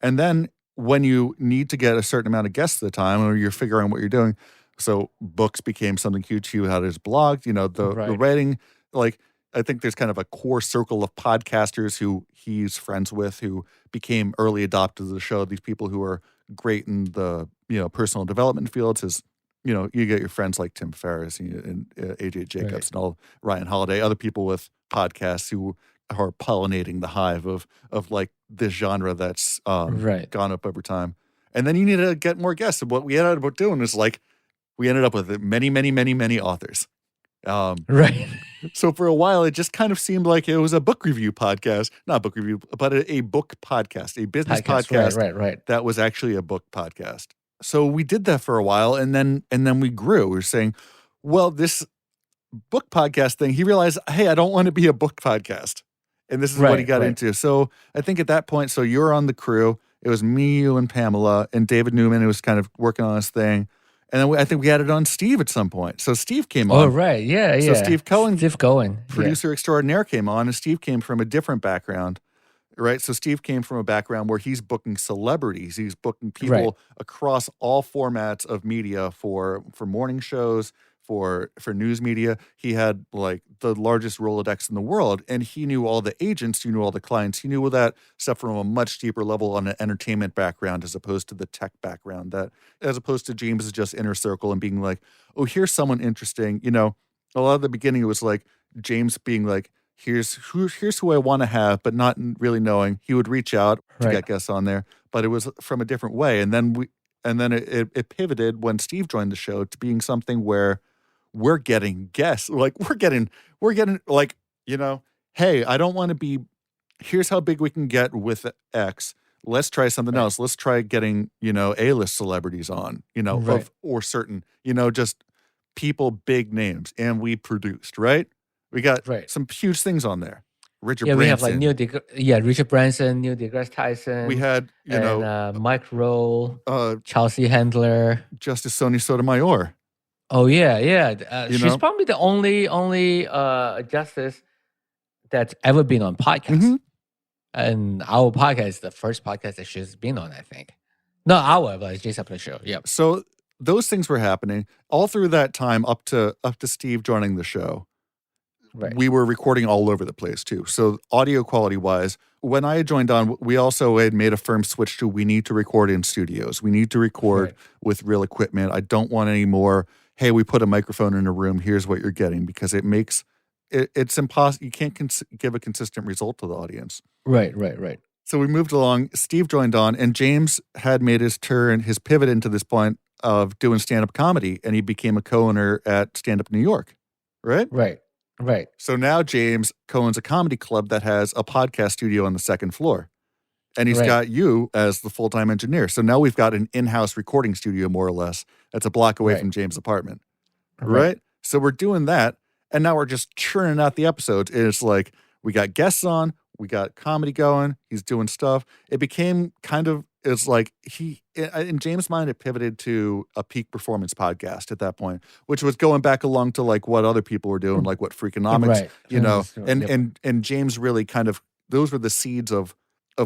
And then when you need to get a certain amount of guests at a time or you're figuring out what you're doing, so books became something huge. You had his blog, the Right. writing, like, I think there's kind of a core circle of podcasters who he's friends with who became early adopters of the show. These people who are great in the, personal development fields is, you get your friends like Tim Ferriss and AJ Jacobs Right. and all Ryan Holiday, other people with podcasts who are pollinating the hive of like this genre that's Right. gone up over time. And then you need to get more guests. And what we ended up doing is like, we ended up with many, many, many, many authors. Right. So for a while, it just kind of seemed like it was a book review podcast, not book review, but a book podcast, a business podcast Right. that was actually a book podcast. So we did that for a while, and then we grew. We were saying, well, this book podcast thing, he realized, hey, I don't want to be a book podcast. And this is what he got into. So I think at that point, so you're on the crew. It was me, you, and Pamela, and David Newman, who was kind of working on his thing. And then I think we added on Steve at some point. So Steve came on. Oh, right. Yeah. So Steve Cohen, producer extraordinaire, came on, and Steve came from a different background, right? So Steve came from a background where he's booking celebrities. He's booking people across all formats of media for morning shows, for news media. He had like the largest Rolodex in the world, and he knew all the agents, he knew all the clients, he knew all that stuff from a much deeper level on an entertainment background as opposed to the tech background. That as opposed to James is just inner circle and being like, oh, here's someone interesting. You know, a lot of the beginning it was like James being like, here's who I want to have, but not really knowing. He would reach out to get guests on there, but it was from a different way. And then it pivoted when Steve joined the show to being something where we're getting guests. Like we're getting like, you know, hey, I don't want to be, here's how big we can get with X. Let's try something else. Let's try getting, you know, A-list celebrities on, you know, or certain, you know, just people, big names. And we produced, right? We got some huge things on there. Richard Branson. We have like Richard Branson, Neil deGrasse Tyson. We had, you know, Mike Rowe, Chelsea Handler, Justice Sonia Sotomayor. Oh yeah. She's probably the only justice that's ever been on podcast. Mm-hmm. And our podcast is the first podcast that she's been on, I think. No, but Jay Yow Show. Yep. So those things were happening all through that time up to Steve joining the show. Right. We were recording all over the place too. So audio quality wise, when I had joined on, we also had made a firm switch to we need to record in studios. We need to record with real equipment. I don't want any more, hey, we put a microphone in a room, here's what you're getting, because it makes it's impossible. You can't give a consistent result to the audience. Right. So we moved along. Steve joined on, and James had made his pivot into this point of doing stand-up comedy, and he became a co-owner at Stand Up New York, right? Right. So now James co-owns a comedy club that has a podcast studio on the second floor. And he's got you as the full-time engineer. So now we've got an in-house recording studio, more or less, that's a block away from James' apartment. Right? So we're doing that, and now we're just churning out the episodes. And it's like, we got guests on, we got comedy going, he's doing stuff. It became kind of, it's like in James' mind, it pivoted to a peak performance podcast at that point, which was going back along to like what other people were doing, like what Freakonomics, you know, and James really kind of, those were the seeds of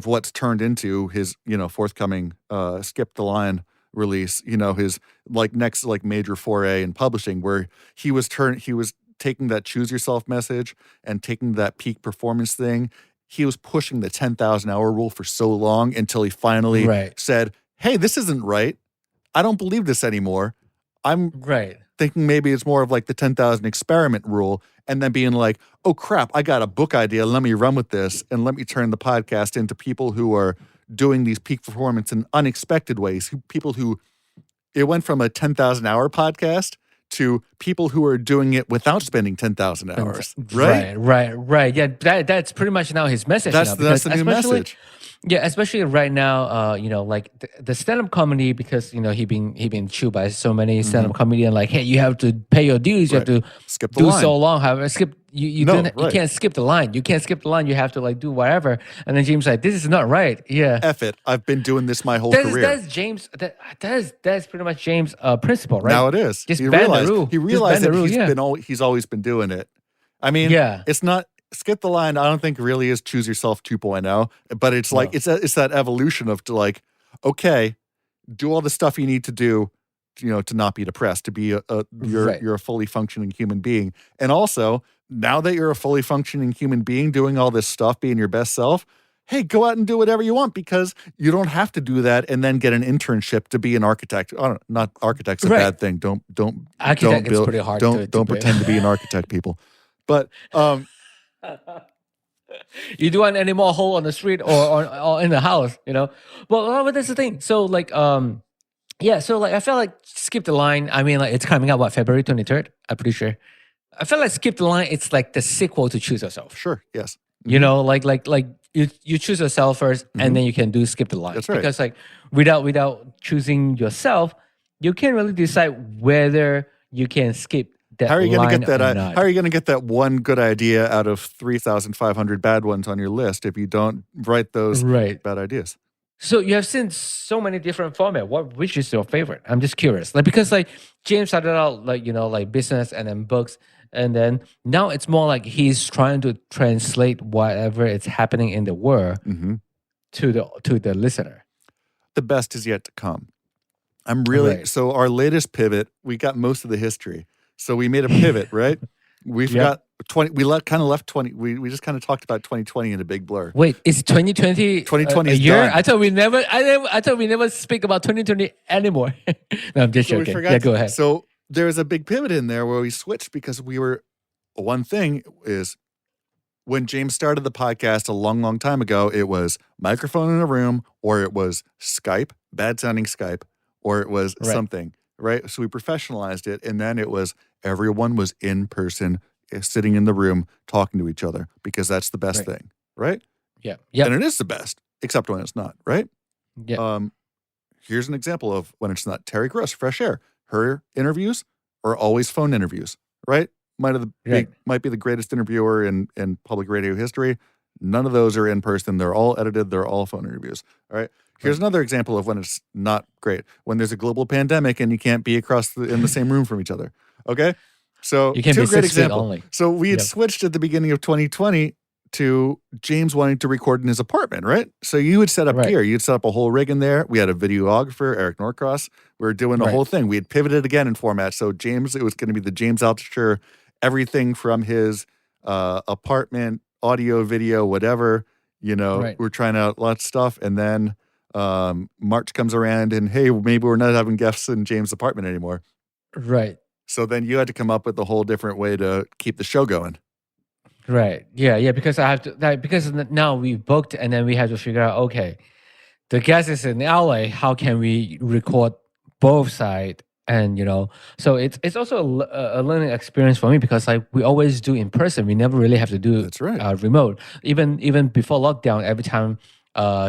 what's turned into his, you know, forthcoming Skip the Line release, you know, his like next like major foray in publishing, where he was taking that choose yourself message and taking that peak performance thing. He was pushing the 10,000 hour rule for so long until he finally said, hey, this isn't right. I don't believe this anymore. I'm thinking maybe it's more of like the 10,000 experiment rule, and then being like, oh crap, I got a book idea. Let me run with this and let me turn the podcast into people who are doing these peak performance in unexpected ways. People who, it went from a 10,000 hour podcast to people who are doing it without spending 10,000 hours. Right. Yeah, that's pretty much now his message. That's the new message. Yeah, especially right now, you know, like the stand-up comedy, because, you know, he been chewed by so many stand-up comedians, like, hey, you have to pay your dues, you have to skip the line. So long, however, you can't skip the line. You can't skip the line. You have to like do whatever. And then James like, this is not right. Yeah. F it. I've been doing this my whole career. That's James. That's pretty much James' principle, right? Now it is. Just bend the rule. He realized that he's always been doing it. I mean, it's not. Skip the Line, I don't think really is Choose Yourself 2.0, but it's like it's that evolution of to like, okay, do all the stuff you need to do, you know, to not be depressed, to be you're a fully functioning human being, and also now that you're a fully functioning human being doing all this stuff, being your best self, hey, go out and do whatever you want, because you don't have to do that and then get an internship to be an architect. Not architect's a bad thing. Don't architect build, is pretty hard. Don't pretend to be an architect, people, but. You do want any more hole on the street or in the house, you know? But that's the thing. So like, so like I felt like Skip the Line. I mean, like it's coming out February 23rd. I'm pretty sure. I feel like Skip the Line, it's like the sequel to Choose Yourself. Sure. Yes. You know, like you choose yourself first, and then you can do Skip the Line. That's right. Because like without choosing yourself, you can't really decide whether you can skip that How are you line going to get that? or not. How are you going to get that one good idea out of 3,500 bad ones on your list if you don't write those Right. bad ideas? So you have seen so many different formats. Which is your favorite? I'm just curious. Like because like James started out like like business and then books, and then now it's more like he's trying to translate whatever is happening in the world to the listener. The best is yet to come. I'm really Right. so our latest pivot. We got most of the history, so we made a pivot, right? We've got 20. We kind of left 20. We just kind of talked about 2020 in a big blur. Wait, is 2020 2020 a is year? done. I thought we never speak about 2020 anymore. No, I'm just So we joking. forgot. Yeah, go ahead. So there's a big pivot in there where we switched because we were. One thing is when James started the podcast a long, long time ago, it was microphone in a room, or it was Skype, bad sounding Skype, or it was Right. something, right? So we professionalized it, and then it was everyone was in person, sitting in the room, talking to each other because that's the best Right. thing, right? Yeah. Yeah. And it is the best, except when it's not, right? Yeah. Here's an example of when it's not. Terry Gross, Fresh Air. Her interviews are always phone interviews, right? Might be the greatest interviewer in public radio history. None of those are in person. They're all edited. They're all phone interviews. All right. Here's another example of when it's not great. When there's a global pandemic and you can't be in the same room from each other. Okay. So You can two be great 6 feet examples. only. So we had Yep. switched at the beginning of 2020 to James wanting to record in his apartment, right? So you had set up Right. gear. You'd set up a whole rig in there. We had a videographer, Eric Norcross. We were doing the Right. whole thing. We had pivoted again in format. So James, it was going to be the James Altucher, everything from his apartment, audio, video, whatever. Right. We're trying out lots of stuff. And then March comes around and, hey, maybe we're not having guests in James' apartment anymore. Right. So then you had to come up with a whole different way to keep the show going. Right. Yeah. Because I have to because now we booked, and then we have to figure out, okay, the guest is in LA. How can we record both sides? And so it's also a learning experience for me because like we always do in person. We never really have to do That's right. remote. Even before lockdown, every time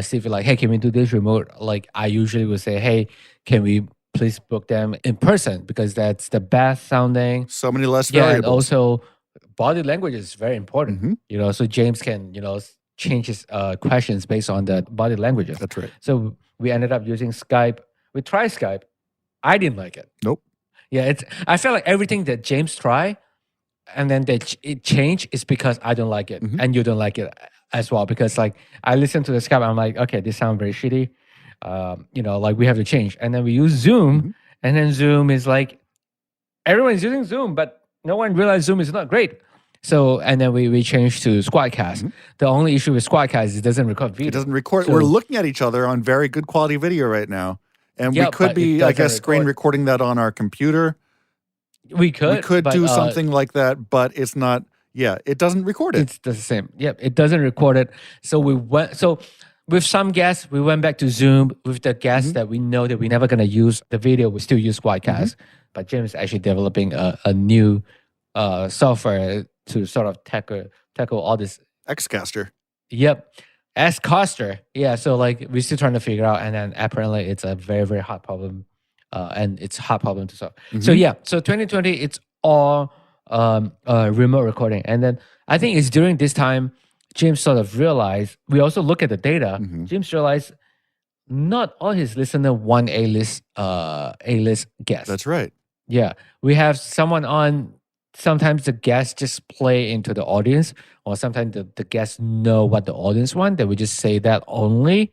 Steve like, hey, can we do this remote? Like I usually would say, hey, can we please book them in person because that's the best sounding. So many less Yeah, and variables. also body language is very important. So James can change his questions based on the body languages. That's right. So we ended up using Skype. We tried Skype. I didn't like it. Nope. Yeah, I felt like everything that James tried and then it changed is because I don't like it and you don't like it as well. Because like I listened to the Skype, I'm like, okay, this sounds very shitty. Like we have to change. And then we use Zoom, and then Zoom is like everyone's using Zoom, but no one realized Zoom is not great. So and then we changed to Squadcast. The only issue with Squadcast is it doesn't record video. It doesn't record. So- We're looking at each other on very good quality video right now. And Yeah, we could but be, it I doesn't guess, screen record. recording that on our computer. We could We could but, do something like that, but it's not, it doesn't record it. It's the same. Yep, it doesn't record it. So with some guests, we went back to Zoom. With the guests that we know that we're never gonna use the video, we still use Squadcast. But James is actually developing a new software to sort of tackle all this. Xcaster. Yep. As Coster. Yeah. So like we're still trying to figure out, and then apparently it's a very, very hard problem. And it's a hard problem to solve. So yeah, so 2020, it's all remote recording. And then I think it's during this time, James sort of realized, we also look at the data, James realized not all his listeners want A-list guests. That's right. Yeah. We have someone on, sometimes the guests just play into the audience, or sometimes the guests know what the audience want. They would just say that only.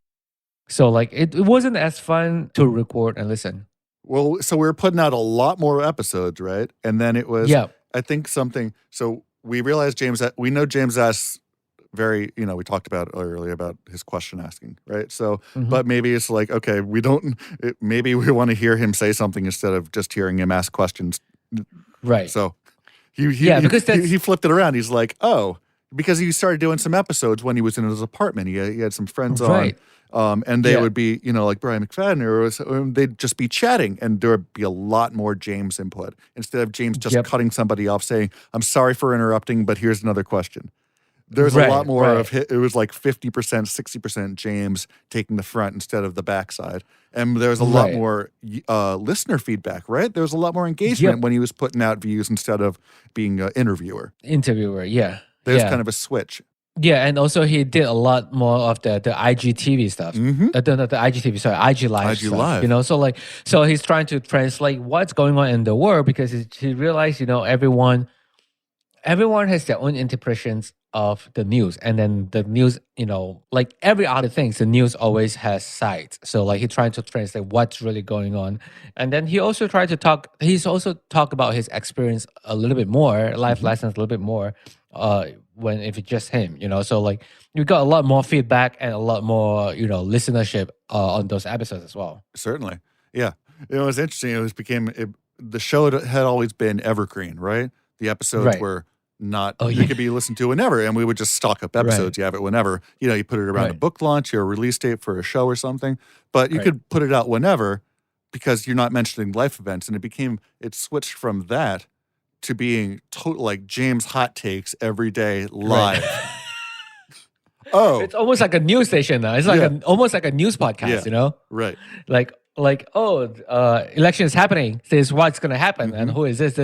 So like it wasn't as fun to record and listen. Well, so we were putting out a lot more episodes, right? And then it was, Yeah. I think so we realized we know James asks very, we talked about earlier about his question asking, right? So, but maybe it's like, okay, maybe we want to hear him say something instead of just hearing him ask questions. Right. So because he flipped it around. He's like, oh, because he started doing some episodes when he was in his apartment. He had some friends Right. on, and they Yeah. would be, like Brian McFadden, or they'd just be chatting, and there would be a lot more James input instead of James just Yep. cutting somebody off saying, "I'm sorry for interrupting, but here's another question." There's a Right, lot more right. of it was like 50%, 60% James taking the front instead of the backside. And there's a lot Right. more listener feedback, right? There was a lot more engagement Yep. when he was putting out views instead of being an interviewer. Interviewer, yeah. There's yeah. kind of a switch. Yeah, and also he did a lot more of the IGTV stuff. Mhm. Not the IGTV, sorry, IG Live IG stuff. Live. So he's trying to translate what's going on in the world because he realized, everyone has their own interpretations of the news, and then the news, like every other thing, the news always has sides. So like he's trying to translate what's really going on, and then he's also talk about his experience a little bit more, life lessons a little bit more, when if it's just him, so like you got a lot more feedback and a lot more listenership on those episodes as well. Certainly. Yeah. It was interesting. The show had always been evergreen, right? The episodes Right. were not, Oh, they yeah. could be listened to whenever, and we would just stock up episodes. You have it whenever. You put it around a Right. book launch or a release date for a show or something, but you Right. could put it out whenever because you're not mentioning life events. And it switched from that to being total like James hot takes every day live. Oh, It's almost like a news station now. It's like Yeah. almost like a news podcast, Yeah. right. like election is happening. This is what's gonna happen, and who is this.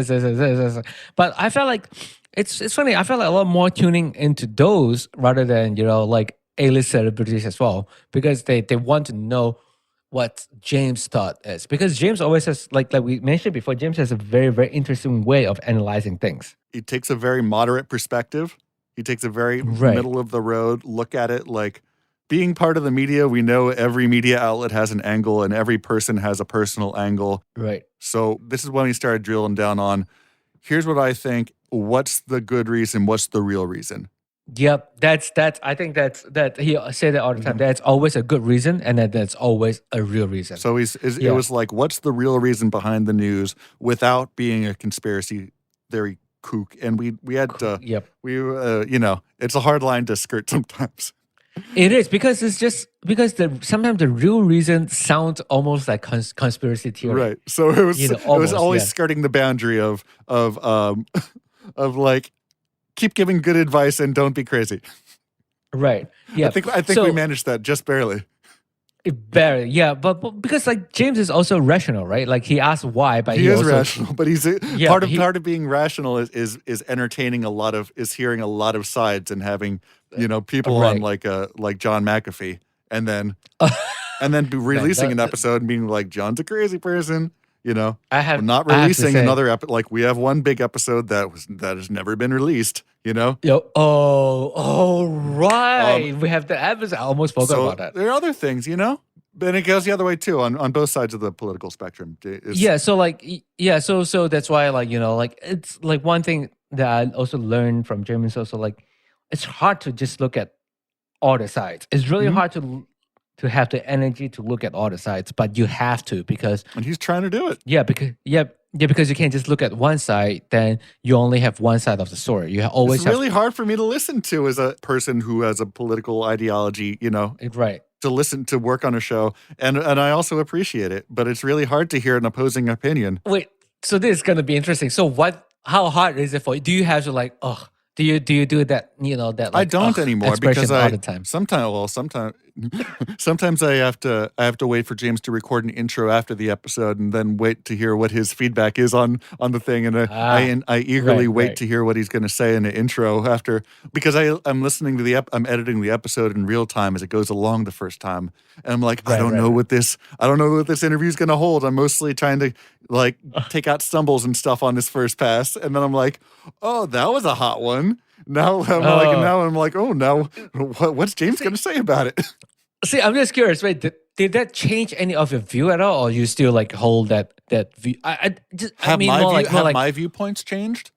But I felt like it's funny. I felt like a lot more tuning into those rather than like A-list celebrities as well, because they want to know what James thought is, because James always has like we mentioned before. James has a very, very interesting way of analyzing things. He takes a very moderate perspective. He takes a very Right. middle of the road look at it. Like being part of the media, we know every media outlet has an angle and every person has a personal angle. Right. So this is when he started drilling down on, here's what I think. What's the good reason? What's the real reason? Yep, that's. I think that he said that all the time. That's always a good reason, and that's always a real reason. So Yeah. it was like, what's the real reason behind the news without being a conspiracy theory kook? And we had to, Yep, it's a hard line to skirt sometimes. it is, because it's just because sometimes the real reason sounds almost like conspiracy theory. Right. So it was Almost, always yeah. skirting the boundary of of like keep giving good advice and don't be crazy. Right. Yeah. I think So- we managed that just barely. Very, yeah, but because like James is also rational, right? Like he asks why, but He is also, rational, but he's Yeah, part he- of being rational is entertaining hearing a lot of sides and having people on Right. like John McAfee and then be releasing an episode and being like, John's a crazy person. I have We're not I have to releasing say- another episode. Like we have one big episode that has never been released. Yo, right. We have the episode. I almost forgot So about that. there are other things, but it goes the other way too on both sides of the political spectrum. Yeah, so so that's why it's like one thing that I also learned from James is also like it's hard to just look at all the sides. It's really hard to have the energy to look at all the sides, but you have to, because and he's trying to do it. because you can't just look at one side, then you only have one side of the story. You always It's have really hard for me to listen to as a person who has a political ideology, right. to work on a show. And I also appreciate it, but it's really hard to hear an opposing opinion. Wait, so this is gonna be interesting. So how hard is it for you? Do you have to like, do you do that, that like, I don't anymore because all the time? sometimes I have to wait for James to record an intro after the episode and then wait to hear what his feedback is on the thing, and I eagerly wait right. to hear what he's going to say in the intro after, because I'm listening to I'm editing the episode in real time as it goes along the first time, and I'm like, I don't know what this interview is going to hold. I'm mostly trying to like take out stumbles and stuff on this first pass, and then I'm like, oh, that was a hot one. Now I'm like, oh, now what's James going to say about it? See, I'm just curious. Wait, did that change any of your view at all, or you still like hold that view? Have my viewpoints changed?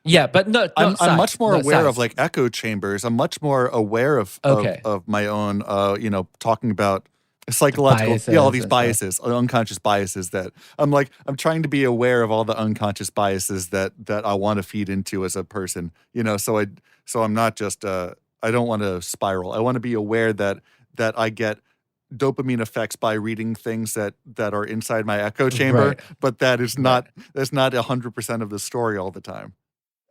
Yeah, but no, I'm much more aware of sides. like echo chambers. I'm much more aware of Okay. of my own, talking about psychological, all these biases and stuff. biases, unconscious biases that I'm trying to be aware of all the unconscious biases that I want to feed into as a person, so I'm not just I don't want to spiral. I want to be aware that I get dopamine effects by reading things that are inside my echo chamber, Right. but that's not 100% of the story all the time.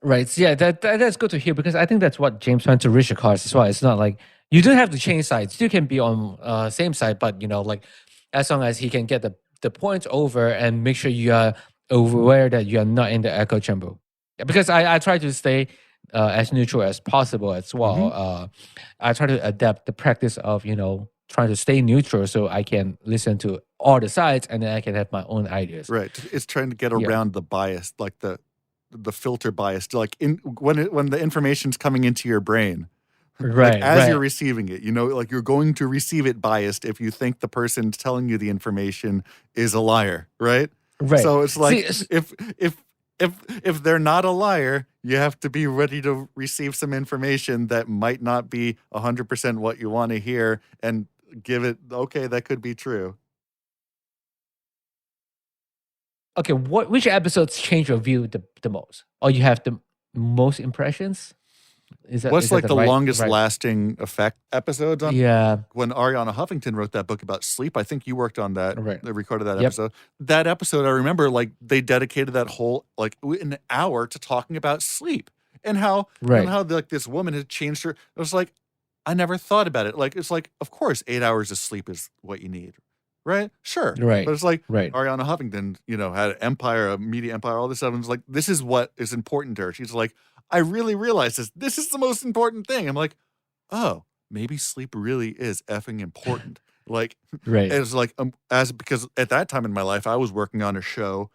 Right. So yeah, that's good to hear, because I think that's what James wants to reach across as well. It's not like you don't have to change sides. You can be on same side, but like as long as he can get the points over and make sure you are aware that you are not in the echo chamber. Yeah, because I try to stay as neutral as possible as well. I try to adapt the practice of trying to stay neutral so I can listen to all the sides and then I can have my own ideas. Right. It's trying to get around the bias, like the filter bias, like when the information's coming into your brain, Right. as you're receiving it, like you're going to receive it biased if you think the person telling you the information is a liar, right? Right. So it's like See, if they're not a liar, you have to be ready to receive some information that might not be 100% what you want to hear and give it, okay, that could be true. Okay, which episodes change your view the most, or you have the most impressions? What's like the right, longest lasting effect episodes on? Yeah, When Ariana Huffington wrote that book about sleep, I think you worked on that. Right. They recorded that Yep. episode. That episode, I remember, like they dedicated that whole an hour to talking about sleep and how like this woman had changed her. It was like I never thought about it. Like it's like, of course, 8 hours of sleep is what you need. Right? Sure. Right. But it's like Right. Ariana Huffington, had an empire, a media empire, all this stuff. And it's like, this is what is important to her. She's like, I really realize this. This is the most important thing. I'm like, oh, maybe sleep really is effing important. Like, Right. it's like, because at that time in my life, I was working on a show.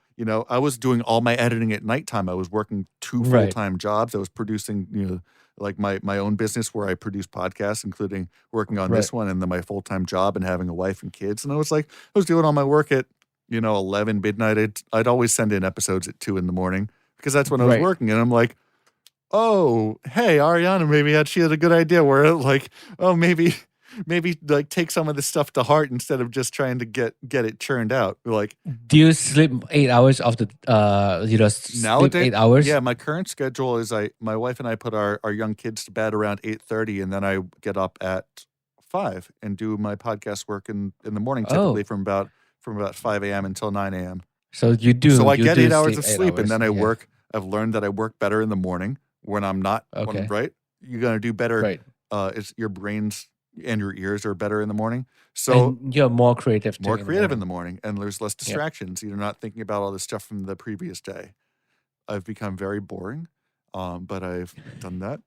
I was doing all my editing at nighttime. I was working 2 Right. full-time jobs. I was producing, like my own business where I produce podcasts, including working on this one, and then my full-time job and having a wife and kids. And I was doing all my work at 11 midnight. I'd always send in episodes at 2 a.m. because that's when I was working. And I'm like, oh, hey, Ariana, maybe she had a good idea where like, oh, maybe like take some of this stuff to heart instead of just trying to get it churned out. Like, Do you sleep 8 hours of the sleep nowadays, 8 hours? yeah, my current schedule is my wife and I put our young kids to bed around 8:30, and then I get up at 5 and do my podcast work in the morning, typically from about 5 a.m. until 9 a.m. So you do. So I you get do 8 hours of sleep 8 sleep, and hours, then I yeah. work. I've learned that I work better in the morning when I'm not Okay. right. You're gonna do better. Right. It's your brains and your ears are better in the morning. So And you're more creative. more too creative in morning. the morning, and there's less distractions. You're not thinking about all the stuff from the previous day. I've become very boring, but I've done that.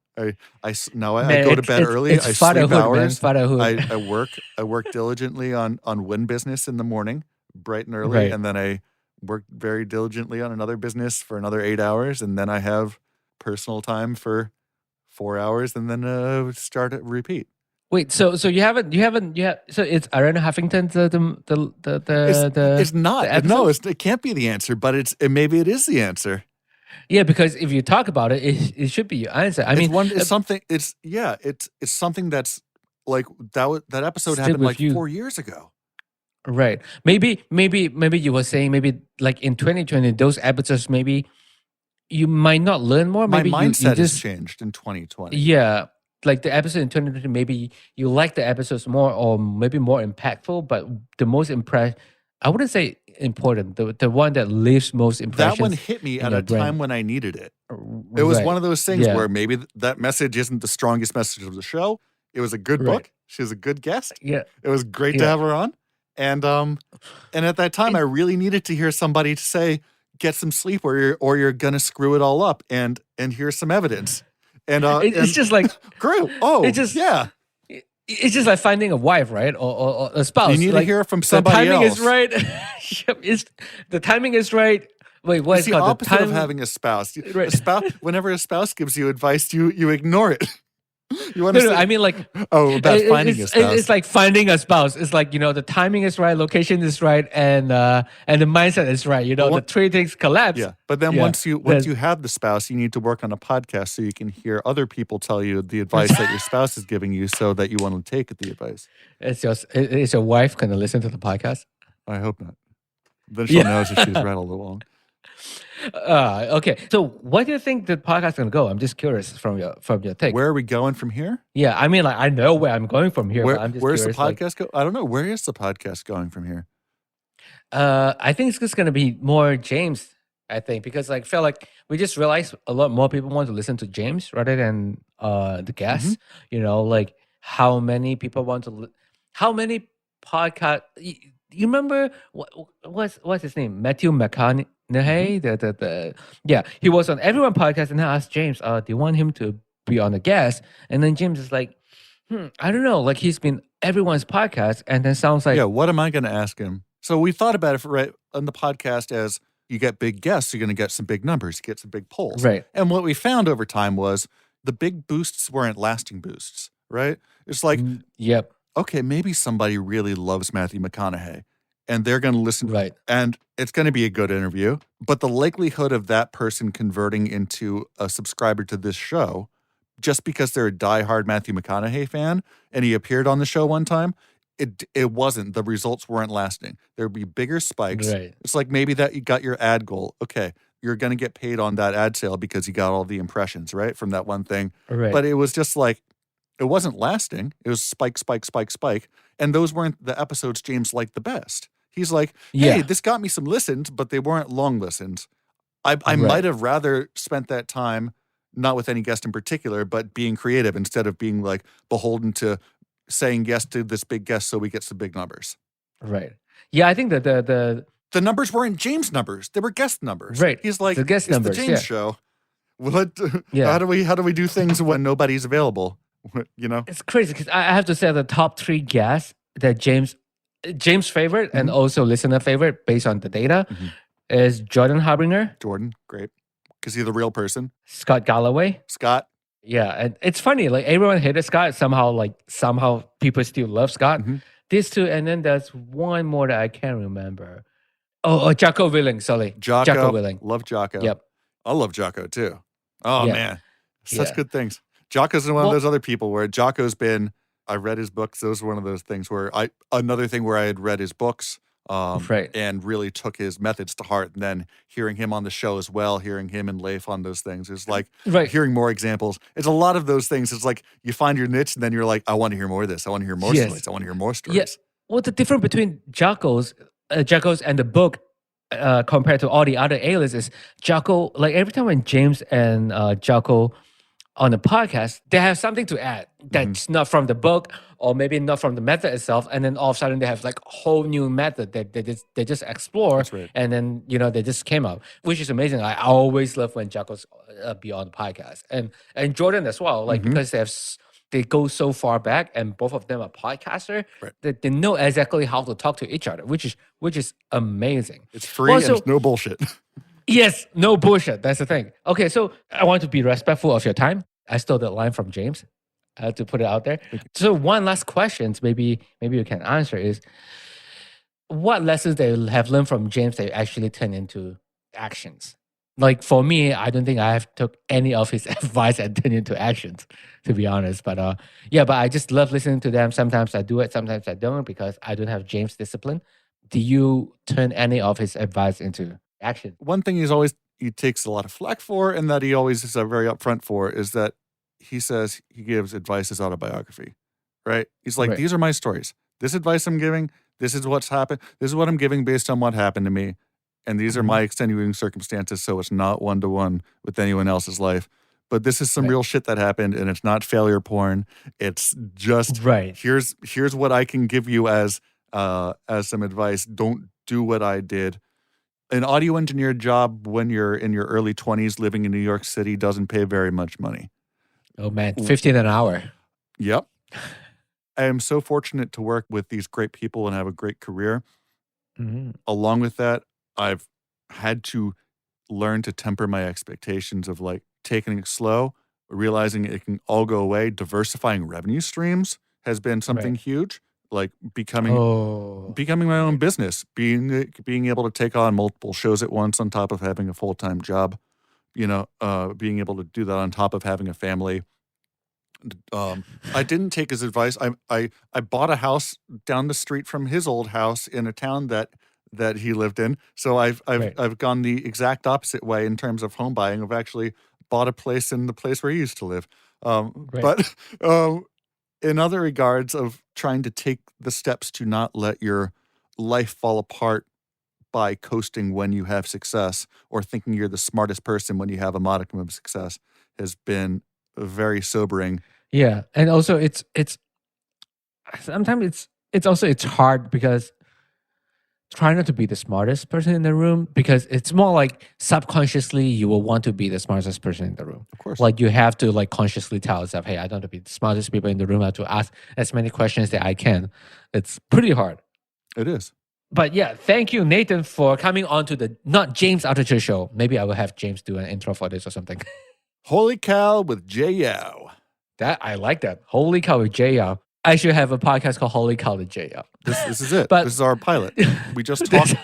Now I Man, go to bed early. It's I sleep fatherhood, man. hours. Fatherhood. I work diligently on win business in the morning, bright and early, Right. and then I work very diligently on another business for another 8 hours, and then I have personal time for 4 hours, and then start at repeat. Wait, so you haven't so it's Ariana Huffington the It's not. the No, episode? it can't be the answer, but maybe it is the answer. Yeah, because if you talk about it, it should be your answer. I mean, It's something. It's something that's like that episode Stick happened with like you. 4 years ago. right? Maybe you were saying maybe like in 2020 those episodes maybe you might not learn more. My Maybe you mindset has just changed in 2020. yeah. Like the episode in 2020, maybe you like the episodes more or maybe more impactful, but the most I wouldn't say important, the one that leaves most impressions. That one hit me in at your a brain. time when I needed it. It was Right. one of those things Yeah. where maybe that message isn't the strongest message of the show. It was a good Right. book. She was a good guest. Yeah. It was great to Yeah. have her on. And at that time I really needed to hear somebody to say, get some sleep or you're gonna screw it all up, and here's some evidence. And It's just like great. Oh, It just- yeah. it's just like finding a wife, right, or a spouse. You need to like, hear it from the somebody timing else. is right. Yep, the timing is right. Wait, what It's is the called opposite of time- having a spouse. Right. Whenever a spouse gives you advice, you ignore it. You want to No, say? I mean like About finding a spouse. it's like finding a spouse. It's like, the timing is right, location is right, and the mindset is right. The three things collapse. Yeah, but then Yeah, once you have the spouse, you need to work on a podcast so you can hear other people tell you the advice that your spouse is giving you, so that you want to take the advice. Is your wife going to listen to the podcast? I hope not. Then she'll know that she's rattled along. Okay. So what do you think the podcast is going to go? I'm just curious from your take. Where are we going from here? Yeah, I mean, like, I know where I'm going from here, but I'm just where's curious. the podcast go? I don't know. Where is the podcast going from here? I think it's just going to be more James, I think, because I feel like we just realized a lot more people want to listen to James rather than the guests. Like how many people want to, how many podcast, you remember what's his name? Matthew McConaughey? Yeah, he was on Everyone podcast, and I asked James, do you want him to be on the guest? And then James is like, I don't know. Like he's been everyone's podcast, and then sounds like, yeah, what am I going to ask him? So we thought about it right on the podcast as you get big guests, you're going to get some big numbers, you get some big polls. Right. And what we found over time was the big boosts weren't lasting boosts, right? It's like, yep, okay, maybe somebody really loves Matthew McConaughey and they're going to listen. right, And it's going to be a good interview. But the likelihood of that person converting into a subscriber to this show, just because they're a diehard Matthew McConaughey fan and he appeared on the show one time, it wasn't. The results weren't lasting. There would be bigger spikes. right, It's like maybe that you got your ad goal. Okay, you're going to get paid on that ad sale because you got all the impressions, right, from that one thing. right. But it was just like, it wasn't lasting. It was spike, spike, spike, spike. And those weren't the episodes James liked the best. He's like, hey, Yeah. this got me some listens, but they weren't long listens. I Right. might have rather spent that time, not with any guest in particular, but being creative instead of being like beholden to saying yes to this big guest so we get some big numbers. Right. Yeah, I think that The numbers weren't James numbers. They were guest numbers. Right. He's like, The guest it's numbers, the James yeah. show. What? Yeah. How do we do things when nobody's available? You know? it's crazy because I have to say the top three guests that James favorite and also listener favorite based on the data Mhm. is Jordan Harbinger, Jordan, great. Because he's the real person. Scott Galloway. Scott, Yeah, and it's funny, like everyone hated Scott. Somehow people still love Scott. Mhm. These two, and then there's one more that I can't remember. Oh, Jocko Willing, sorry. Jocko. Willing. Love Jocko. Yep. I love Jocko too. Oh Yeah. man. Such Yeah. good things. Jocko's one of Well- those other people where Jocko's been, I read his books. Those were one of those things where another thing where I had read his books Right. and really took his methods to heart. And then hearing him on the show as well, hearing him and Leif on those things is like Right. hearing more examples. It's a lot of those things. It's like you find your niche and then you're like, I want to hear more of this. I want to hear more Yes. stories. I want to hear more stories. Yeah. Well, the difference between Jocko's and the book compared to all the other A-list is Jocko, like every time when James and Jocko on the podcast, they have something to add that's not from the book or maybe not from the method itself. And then all of a sudden they have like a whole new method that they just explore. That's right. And then, they just came out, which is amazing. I always love when Jocko's be on the podcast and Jordan as well, like because they go so far back and both of them are podcaster Right. that they know exactly how to talk to each other, which is amazing. It's free Also- and it's no bullshit. Yes, no bullshit. That's the thing. Okay, so I want to be respectful of your time. I stole that line from James. I had to put it out there. So one last question, maybe you can answer is, what lessons they have learned from James they actually turn into actions? Like for me, I don't think I have took any of his advice and turned into actions, to be honest. But but I just love listening to them. Sometimes I do it, sometimes I don't because I don't have James' discipline. Do you turn any of his advice into action? One thing he takes a lot of flack for and that he always is very upfront for is that he says he gives advice as autobiography, right? He's like, Right. these are my stories. This advice I'm giving, this is what's happened. This is what I'm giving based on what happened to me. And these are my extenuating circumstances. So it's not one-to-one with anyone else's life. But this is some Right. real shit that happened and it's not failure porn. It's just Right. here's what I can give you as some advice. Don't do what I did. An audio engineer job when you're in your early 20s living in New York City doesn't pay very much money. Oh man, 15 an hour. Yep. I am so fortunate to work with these great people and have a great career. Mhm. Along with that, I've had to learn to temper my expectations of like taking it slow, realizing it can all go away, diversifying revenue streams has been something Right. huge. Like becoming my own business, being able to take on multiple shows at once on top of having a full-time job, being able to do that on top of having a family. I didn't take his advice. I bought a house down the street from his old house in a town that he lived in. So I've gone the exact opposite way in terms of home buying. I've actually bought a place in the place where he used to live. But in other regards of trying to take the steps to not let your life fall apart by coasting when you have success or thinking you're the smartest person when you have a modicum of success has been very sobering. Yeah, and also it's sometimes it's hard because try not to be the smartest person in the room, because it's more like subconsciously you will want to be the smartest person in the room. Of course. Like you have to like consciously tell yourself, hey, I don't want to be the smartest people in the room. I have to ask as many questions that I can. It's pretty hard. It is. But yeah, thank you, Nathan, for coming on to the not James Altucher Show. Maybe I will have James do an intro for this or something. Holy Cow with Jay Yow. That I like that. Holy Cow with Jay Yow. I should have a podcast called Holy Cow with Jay Yow. This is it. But this is our pilot. We just talked.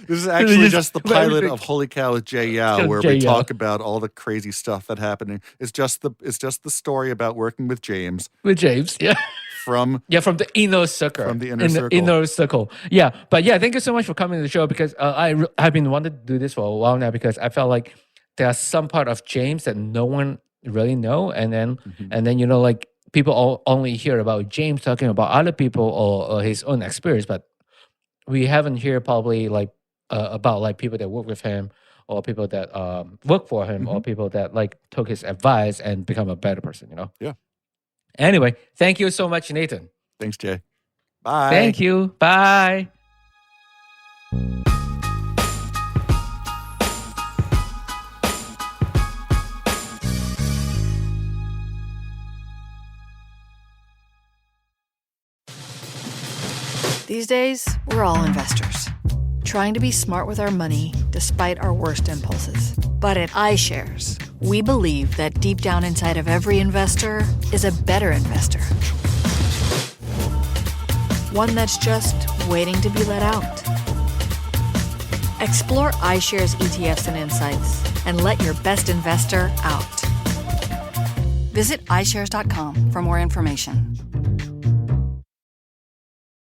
This is actually just the pilot of Holy Cow with Jay Yow, where we talk about all the crazy stuff that happened. It's just the story about working with James. With James, yeah. From the inner circle. From the inner circle. Inner circle. Yeah. But yeah, thank you so much for coming to the show, because I've been wanting to do this for a while now, because I felt like there are some part of James that no one really know. And then, like people only hear about James talking about other people or his own experience, but we haven't heard probably like about like people that work with him or people that work for him or people that like took his advice and become a better person, Yeah. Anyway, thank you so much, Nathan. Thanks, Jay. Bye. Thank you. Bye. These days, we're all investors, trying to be smart with our money despite our worst impulses. But at iShares, we believe that deep down inside of every investor is a better investor. One that's just waiting to be let out. Explore iShares ETFs and insights and let your best investor out. Visit iShares.com for more information.